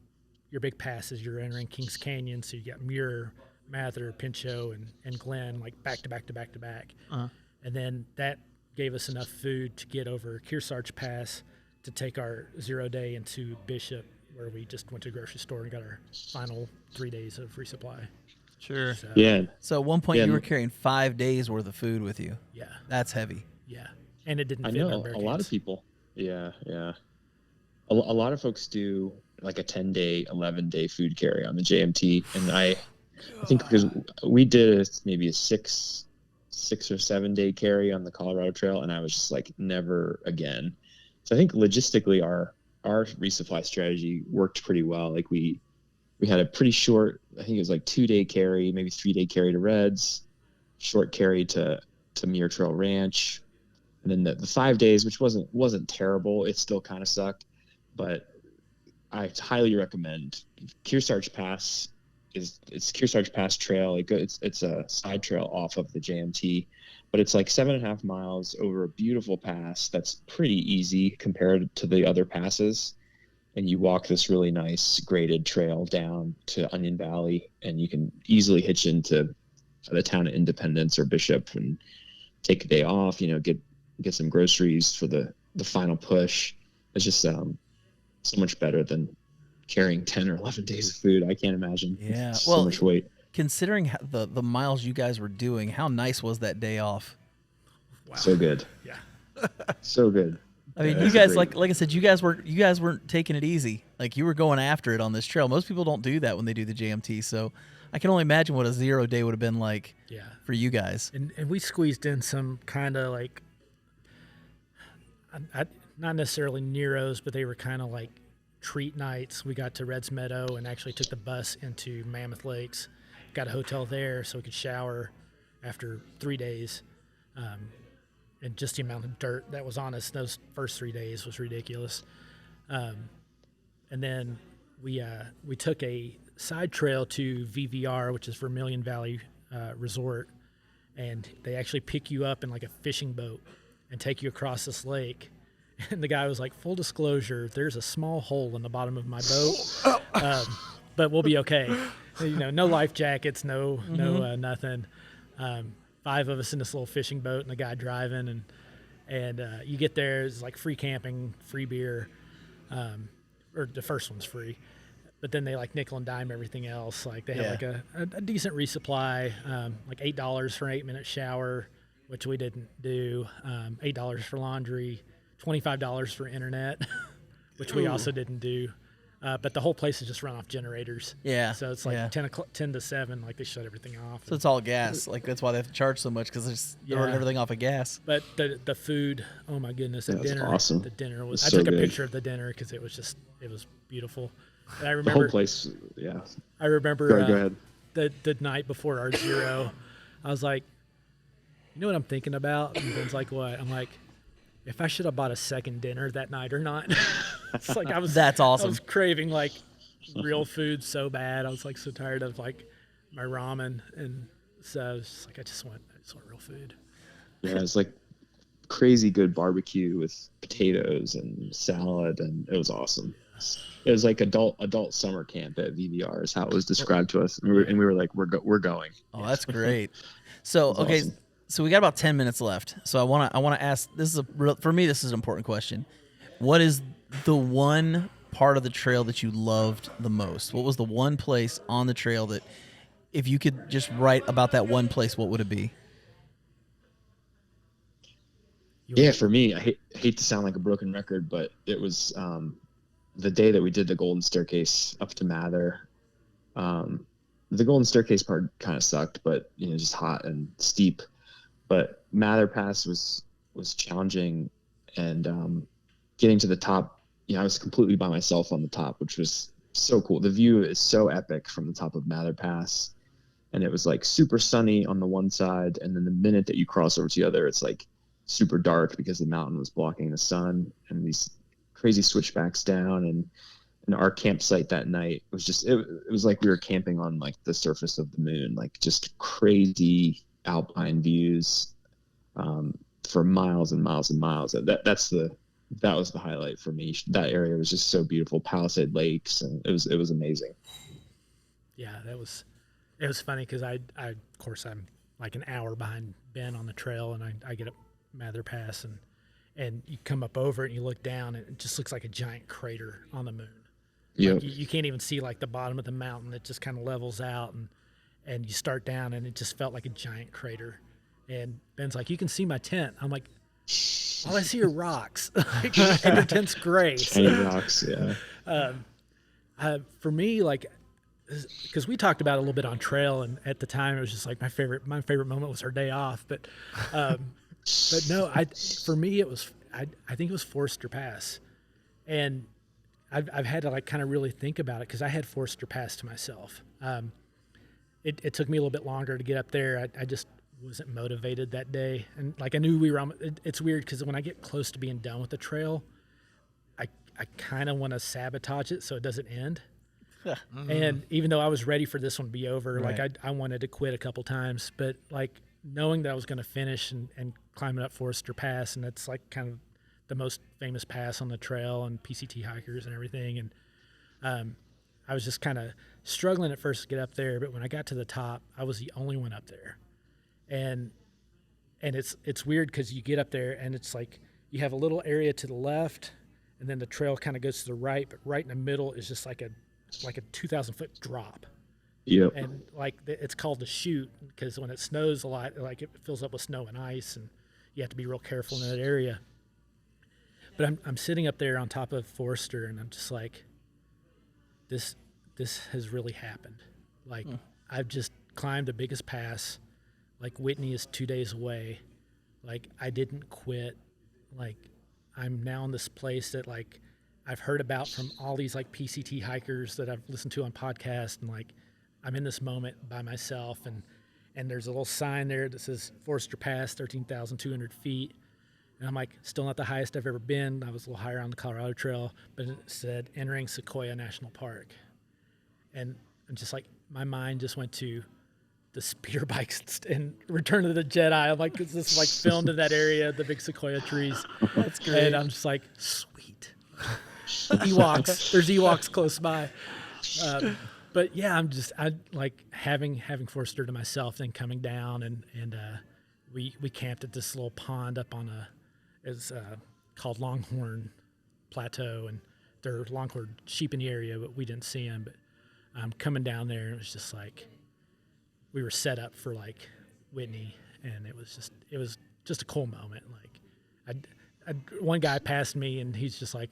D: passes. You're entering Kings Canyon, so you got Muir, Mather, Pinchot, and Glen like back to back to back to back, and then that gave us enough food to get over Kearsarge Pass to take our 0 day into Bishop, where we just went to the grocery store and got our final 3 days of resupply.
B: Sure.
D: So,
C: Yeah.
A: So at one point
C: Yeah.
A: you were carrying 5 days worth of food with you.
D: yeah,
A: That's heavy.
D: yeah. And it didn't
C: I
D: fit in our
C: know
D: bear
C: a lot
D: cans.
C: of people. Yeah, yeah. A lot of folks do like a 10-day, 11-day food carry on the JMT, and I think because we did maybe a 6 or 7 day carry on the Colorado Trail, and I was just like, never again. So I think logistically our resupply strategy worked pretty well. Like we had a pretty short, I think it was like 2-day carry, maybe 3-day carry to Reds, short carry to Muir Trail Ranch, and then the 5 days, which wasn't terrible. It still kind of sucked, but I highly recommend Kearsarge Pass. It's Kearsarge Pass Trail. It's a side trail off of the JMT, but it's like 7.5 miles over a beautiful pass that's pretty easy compared to the other passes. And you walk this really nice graded trail down to Onion Valley, and you can easily hitch into the town of Independence or Bishop and take a day off. Get some groceries for the final push. It's just so much better than carrying 10 or 11 days of food. I can't imagine.
A: Yeah.
C: It's
A: Well,
C: so much weight.
A: Considering the miles you guys were doing, how nice was that day off?
D: Wow.
C: So good.
D: Yeah.
C: So good.
A: I mean,
C: Yeah,
A: you guys
C: great.
A: like I said, you guys weren't taking it easy. Like you were going after it on this trail. Most people don't do that when they do the JMT. So I can only imagine what a 0 day would have been like
D: Yeah.
A: for you guys.
D: And we squeezed in some kind of like, not necessarily Nero's, but they were kind of like treat nights. We got to Red's Meadow and actually took the bus into Mammoth Lakes, got a hotel there so we could shower after 3 days. And just the amount of dirt that was on us those first 3 days was ridiculous. And then we took a side trail to VVR, which is Vermilion Valley Resort, and they actually pick you up in like a fishing boat and take you across this lake. And the guy was like, full disclosure, there's a small hole in the bottom of my boat, but we'll be okay. No life jackets, no nothing. 5 of us in this little fishing boat and the guy driving, and you get there, it's like free camping, free beer, or the first one's free, but then they like nickel and dime everything else. Like they have like a decent resupply, like $8 for an 8-minute shower, which we didn't do, $8 for laundry, $25 for internet, which we also didn't do. But the whole place is just run off generators.
A: Yeah.
D: So it's like 10 to 7, like they shut everything off.
A: So it's all gas. Like that's why they have to charge so much because they're running everything off of gas.
D: But the food, oh my goodness, the
C: That's
D: dinner,
C: awesome.
D: the dinner was.
C: It's
D: I
C: so
D: took a
C: good.
D: picture of the dinner because it was beautiful. And I
C: The
D: remember
C: whole place. Yeah.
D: I remember
C: Go ahead.
D: the night before our 0, I was like, you know what I'm thinking about? And Ben's like, what? I'm like, if I should have bought a second dinner that night or not. It's like
A: That's awesome.
D: I was craving like real food so bad. I was like so tired of like my ramen, and so I was just like, I just want real food.
C: Yeah, it's like crazy good barbecue with potatoes and salad, and it was awesome. It was like adult summer camp at VVR is how it was described to us, and we were like, we're going.
A: Oh, that's great. So
C: That's
A: okay,
C: awesome.
A: so we got about 10 minutes left. So I want to ask. For me, this is an important question. What is the one part of the trail that you loved the most? What was the one place on the trail that if you could just write about that one place, what would it be?
C: Yeah, for me, I hate to sound like a broken record, but it was the day that we did the Golden Staircase up to Mather. The Golden Staircase part kind of sucked, but just hot and steep. But Mather Pass was challenging, and getting to the top, I was completely by myself on the top, which was so cool. The view is so epic from the top of Mather Pass, and it was like super sunny on the one side, and then the minute that you cross over to the other, it's like super dark because the mountain was blocking the sun, and these crazy switchbacks down. And our campsite that night was just it was like we were camping on like the surface of the moon, like just crazy alpine views for miles and miles and miles. That was the highlight for me. That area was just so beautiful, Palisade Lakes, and it was amazing.
D: Yeah, it was funny because I of course I'm like an hour behind Ben on the trail, and I get up Mather Pass, and you come up over it and you look down, and it just looks like a giant crater on the moon.
C: Yeah,
D: like you can't even see like the bottom of the mountain. It just kind of levels out, and you start down, and it just felt like a giant crater. And Ben's like, "You can see my tent." I'm like, "All I see are rocks." And your tent's great.
C: Tiny rocks, yeah.
D: For me, like, because we talked about it a little bit on trail, and at the time it was just like my favorite moment was our day off. But no, for me it was I think it was Forster Pass, and I've had to like kind of really think about it because I had Forster Pass to myself. It took me a little bit longer to get up there. I just wasn't motivated that day, and like I knew we were on. It's weird because when I get close to being done with the trail, I kind of want to sabotage it so it doesn't end. And even though I was ready for this one to be over,
A: right.
D: like I wanted to quit a couple times, but like knowing that I was going to finish and climbing up Forster Pass, and that's like kind of the most famous pass on the trail and PCT hikers and everything. And I was just kind of struggling at first to get up there, but when I got to the top, I was the only one up there. And it's weird because you get up there and it's like you have a little area to the left, and then the trail kind of goes to the right, but right in the middle is just like a 2,000-foot drop.
C: Yep.
D: And like it's called the chute because when it snows a lot, like it fills up with snow and ice, and you have to be real careful in that area. But I'm sitting up there on top of Forster, and I'm just like, this has really happened. Like I've just climbed the biggest pass. Like Whitney is 2 days away. Like I didn't quit. Like I'm now in this place that like I've heard about from all these like PCT hikers that I've listened to on podcasts, and like I'm in this moment by myself, and there's a little sign there that says Forster Pass, 13,200 feet. And I'm like, still not the highest I've ever been. I was a little higher on the Colorado Trail, but it said entering Sequoia National Park. And I'm just like, my mind just went to the speeder bikes and Return of the Jedi. I'm like, this is like filmed in that area, the big sequoia trees.
A: That's great.
D: And I'm just like, sweet. Ewoks. There's Ewoks close by. But yeah, I like having Forster to myself, then coming down and we camped at this little pond up on it's called Longhorn Plateau, and there are longhorn sheep in the area, but we didn't see them. But coming down there, it was just like we were set up for like Whitney, and it was just a cool moment. Like one guy passed me, and he's just like,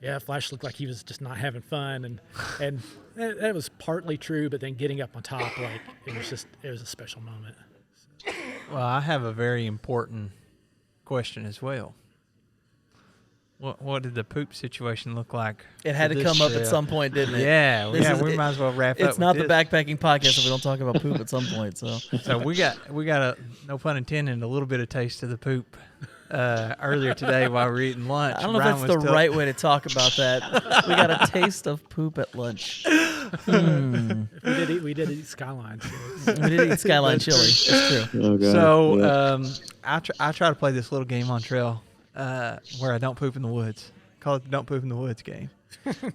D: yeah, Flash looked like he was just not having fun, and that was partly true. But then getting up on top, like it was a special moment. So.
B: Well, I have a very important question as well. What did the poop situation look like?
A: It had to come up at some point, didn't it?
B: Yeah, we might as well wrap up.
A: It's not the backpacking podcast if we don't talk about poop at some point. So
B: we got a, no pun intended, a little bit of taste of the poop earlier today while we were eating lunch.
A: I don't know if that's the right way to talk about that. We got a taste of poop at lunch.
D: We did eat Skyline.
A: We did eat Skyline chili. It's true.
C: Oh, God.
B: So
C: Yeah.
B: I try to play this little game on trail where I don't poop in the woods. Call it the Don't Poop in the Woods game.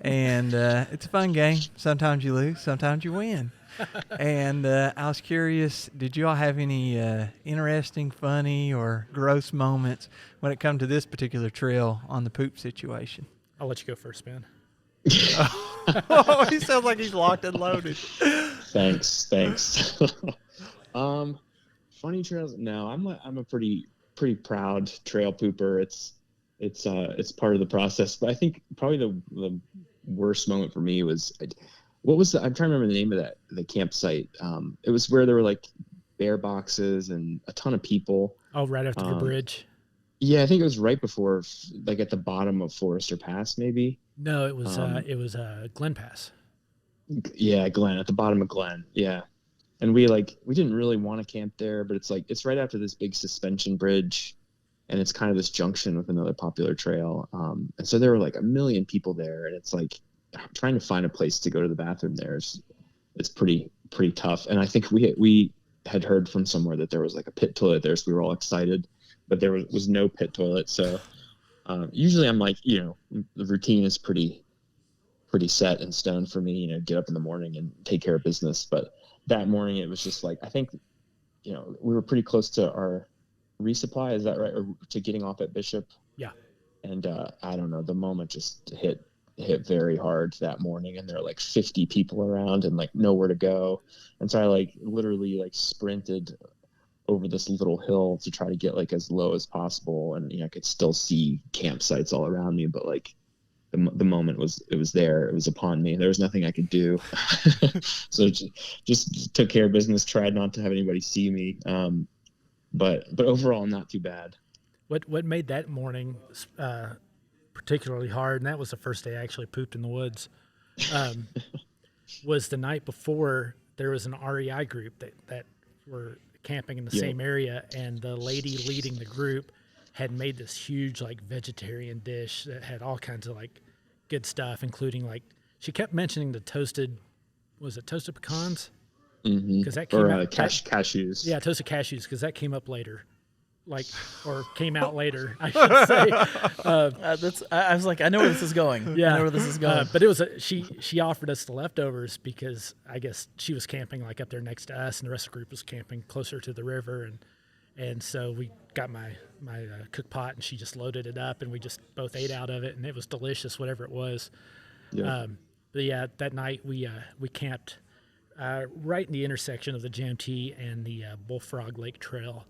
B: And it's a fun game. Sometimes you lose, sometimes you win. And I was curious, did you all have any interesting, funny, or gross moments when it comes to this particular trail on the poop situation?
D: I'll let you go first, Ben.
B: Oh, he sounds like he's locked and loaded.
C: Thanks. Funny trails. No, I'm a pretty proud trail pooper. It's part of the process. But I think probably the worst moment for me was, I'm trying to remember the name of the campsite. It was where there were like bear boxes and a ton of people.
D: Oh, right after the bridge.
C: Yeah, I think it was right before, like at the bottom of Forester Pass, maybe.
D: No, it was Glen Pass.
C: Yeah, Glen, at the bottom of Glen. Yeah. And we didn't really want to camp there, but it's right after this big suspension bridge, and it's kind of this junction with another popular trail. And so there were like a million people there, and it's like trying to find a place to go to the bathroom there is pretty tough. And I think we had heard from somewhere that there was like a pit toilet there, so we were all excited, but there was no pit toilet. So usually I'm like, the routine is pretty set in stone for me, get up in the morning and take care of business. But that morning it was just like, I think, we were pretty close to our resupply. Is that right? Or to getting off at Bishop.
D: Yeah.
C: And I don't know, the moment just hit very hard that morning, and there are like 50 people around and like nowhere to go. And so I literally sprinted over this little hill to try to get as low as possible. And, I could still see campsites all around me, but the moment it was there. It was upon me. There was nothing I could do. So just took care of business, tried not to have anybody see me. But overall, not too bad.
D: What made that morning particularly hard, and that was the first day I actually pooped in the woods, was the night before. There was an REI group that were camping in the same area, and the lady leading the group had made this huge vegetarian dish that had all kinds of good stuff, including she kept mentioning the toasted pecans?
C: Mm-hmm.
D: Because that came out
C: cashews.
D: Yeah, toasted cashews, because that came up later, or came out later, I should say.
A: I was like, I know where this is going.
D: Yeah,
A: I know where this is going.
D: but it was she offered us the leftovers because I guess she was camping up there next to us, and the rest of the group was camping closer to the river, and so we got my cook pot, and she just loaded it up, and we just both ate out of it, and it was delicious, whatever it was.
C: Yeah.
D: But yeah, that night we camped right in the intersection of the JMT and the Bullfrog Lake Trail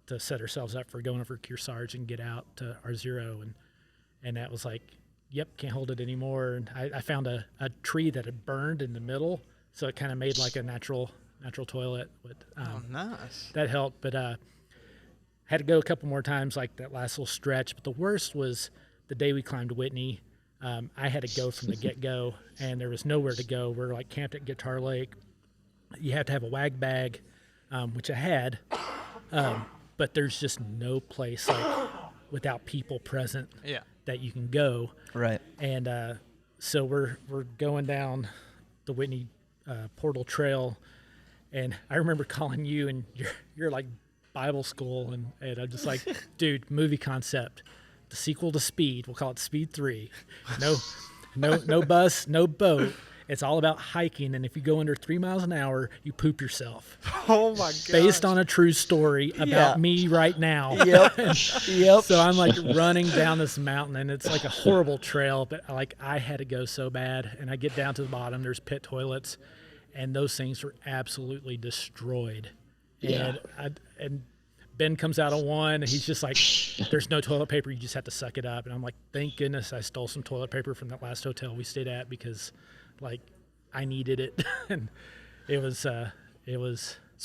D: to set ourselves up for going over Kearsarge and get out to R0, and that was yep, can't hold it anymore. And I found a tree that had burned in the middle, so it kind of made a natural toilet. But,
B: nice.
D: That helped, but had to go a couple more times, that last little stretch. But the worst was the day we climbed Whitney. I had to go from the get-go, and there was nowhere to go. We're camped at Guitar Lake. You have to have a wag bag, which I had, but there's just no place without people present that you can go.
A: Right.
D: And so we're going down the Whitney Portal Trail, and I remember calling you, and you're Bible school, and I'm just dude, movie concept. The sequel to Speed, we'll call it Speed 3. No bus, no boat. It's all about hiking, and if you go under 3 miles an hour, you poop yourself.
B: Oh my god!
D: Based on a true story about me right now.
A: Yep. Yep.
D: So I'm running down this mountain, and it's a horrible trail, but I had to go so bad, and I get down to the bottom. There's pit toilets, and those things were absolutely destroyed.
C: Yeah.
D: And Ben comes out of one, and he's just there's no toilet paper. You just have to suck it up. And I'm thank goodness I stole some toilet paper from that last hotel we stayed at, because I needed it. And it was.
A: So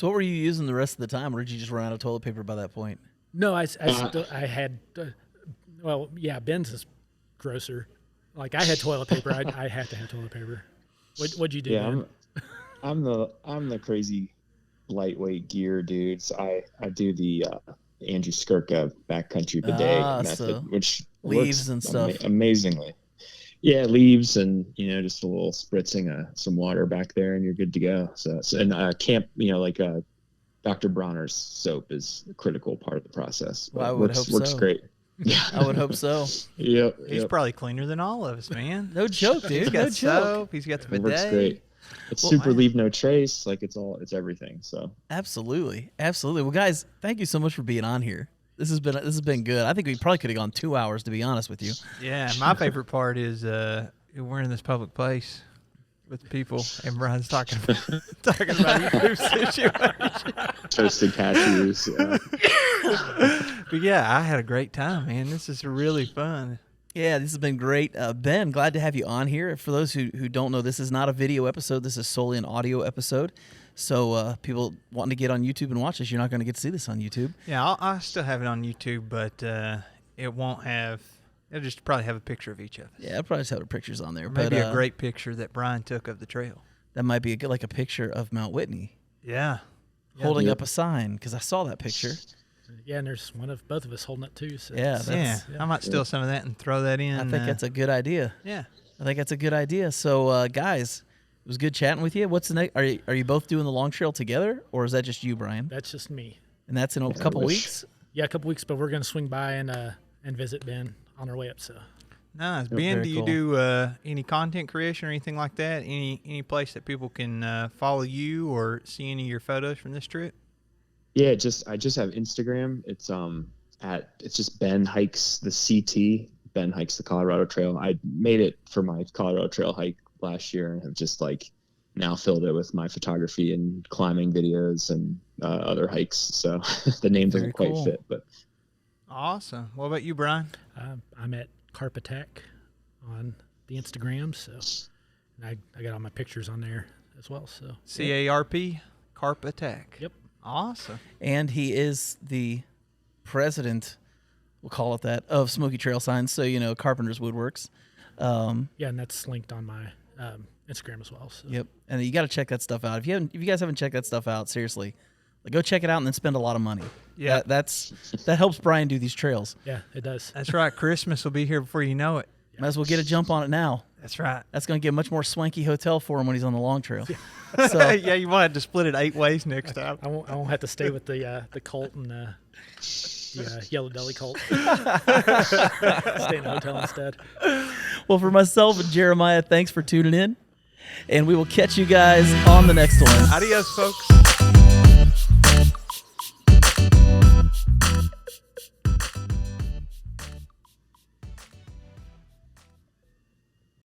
A: what were you using the rest of the time, or did you just run out of toilet paper by that point?
D: No, I had, Ben's is grosser. I had toilet paper. I had to have toilt paper. What'd you do?
C: Yeah, I'm the crazy lightweight gear dudes. I do the Andrew Skirka backcountry bidet method, which
A: leaves
C: works
A: and stuff
C: amazingly. Yeah, leaves and just a little spritzing some water back there, and you're good to go. So and camp, Dr. Bronner's soap is a critical part of the process.
A: Well, I would hope
C: works
A: so.
C: Great.
A: I would hope so.
C: Yep.
B: He's probably cleaner than all of us, man.
A: No joke, dude.
B: He's got
A: No joke.
B: soap. He's got the bidet.
C: It works great. It's super leave no trace. It's everything. So
A: absolutely. Well, guys, thank you so much for being on here. This has been good. I think we probably could have gone 2 hours, to be honest with you.
B: Yeah, my favorite part is we're in this public place. with people, and Brian's talking about your food situation.
C: Toasted cashews. Yeah.
B: But yeah, I had a great time, man. This is really fun.
A: Yeah, this has been great. Ben, glad to have you on here. For those who don't know, this is not a video episode. This is solely an audio episode. So people wanting to get on YouTube and watch this, you're not going to get to see this on YouTube.
B: Yeah, I'll still have it on YouTube, but it won't have. It'll just probably have a picture of each of us.
A: Yeah, I'll probably just have the pictures on there.
B: Or
A: But
B: maybe a great picture that Brian took of the trail.
A: that might be like a picture of Mount Whitney
B: Yeah.
A: holding up a sign, because I saw that picture.
D: Yeah, and there's both of us holding it too. So
A: Yeah,
B: Yeah, I might steal some of that and throw that in.
A: I think that's a good idea.
B: Yeah.
A: I think that's a good idea. So, guys, it was good chatting with you. What's the next? Are you both doing the long trail together, or is that just you, Brian?
D: that's just me.
A: And that's in a couple weeks.
D: Yeah, a couple weeks, but we're gonna swing by and visit Ben on our way up. So
B: Nice.
A: Oh,
B: Ben,
A: very
B: do you
A: cool.
B: do any content creation or anything like that? Any place that people can follow you or see any of your photos from this trip?
C: Yeah, I just have Instagram. It's just Ben Hikes the CT. Ben Hikes the Colorado Trail. I made it for my Colorado Trail hike last year and have just now filled it with my photography and climbing videos and other hikes. So the name doesn't quite fit, but
B: Awesome. What about you, Brian?
D: I'm at Carpenter on the Instagram. So and I got all my pictures on there as well. So
B: CARP, Carp Attack.
D: Yep.
B: Awesome.
A: And he is the president, we'll call it that, of Smoky Trail Signs. So, Carpenter's Woodworks.
D: Yeah, and that's linked on my Instagram as well. So.
A: Yep. And you got to check that stuff out. If you guys haven't checked that stuff out, seriously, go check it out and then spend a lot of money.
B: Yeah.
A: That helps Brian do these trails.
D: Yeah, it does.
B: That's right. Christmas will be here before you know it.
A: Might as well get a jump on it now.
B: That's right.
A: That's going to get a much more swanky hotel for him when he's on the long trail. So,
B: Yeah, you might have to split it 8 ways next time.
D: I won't have to stay with the Colt and the Yellow Deli Colt. Stay in a hotel instead.
A: well, for myself and Jeremiah, thanks for tuning in. And we will catch you guys on the next one.
B: Adios, folks.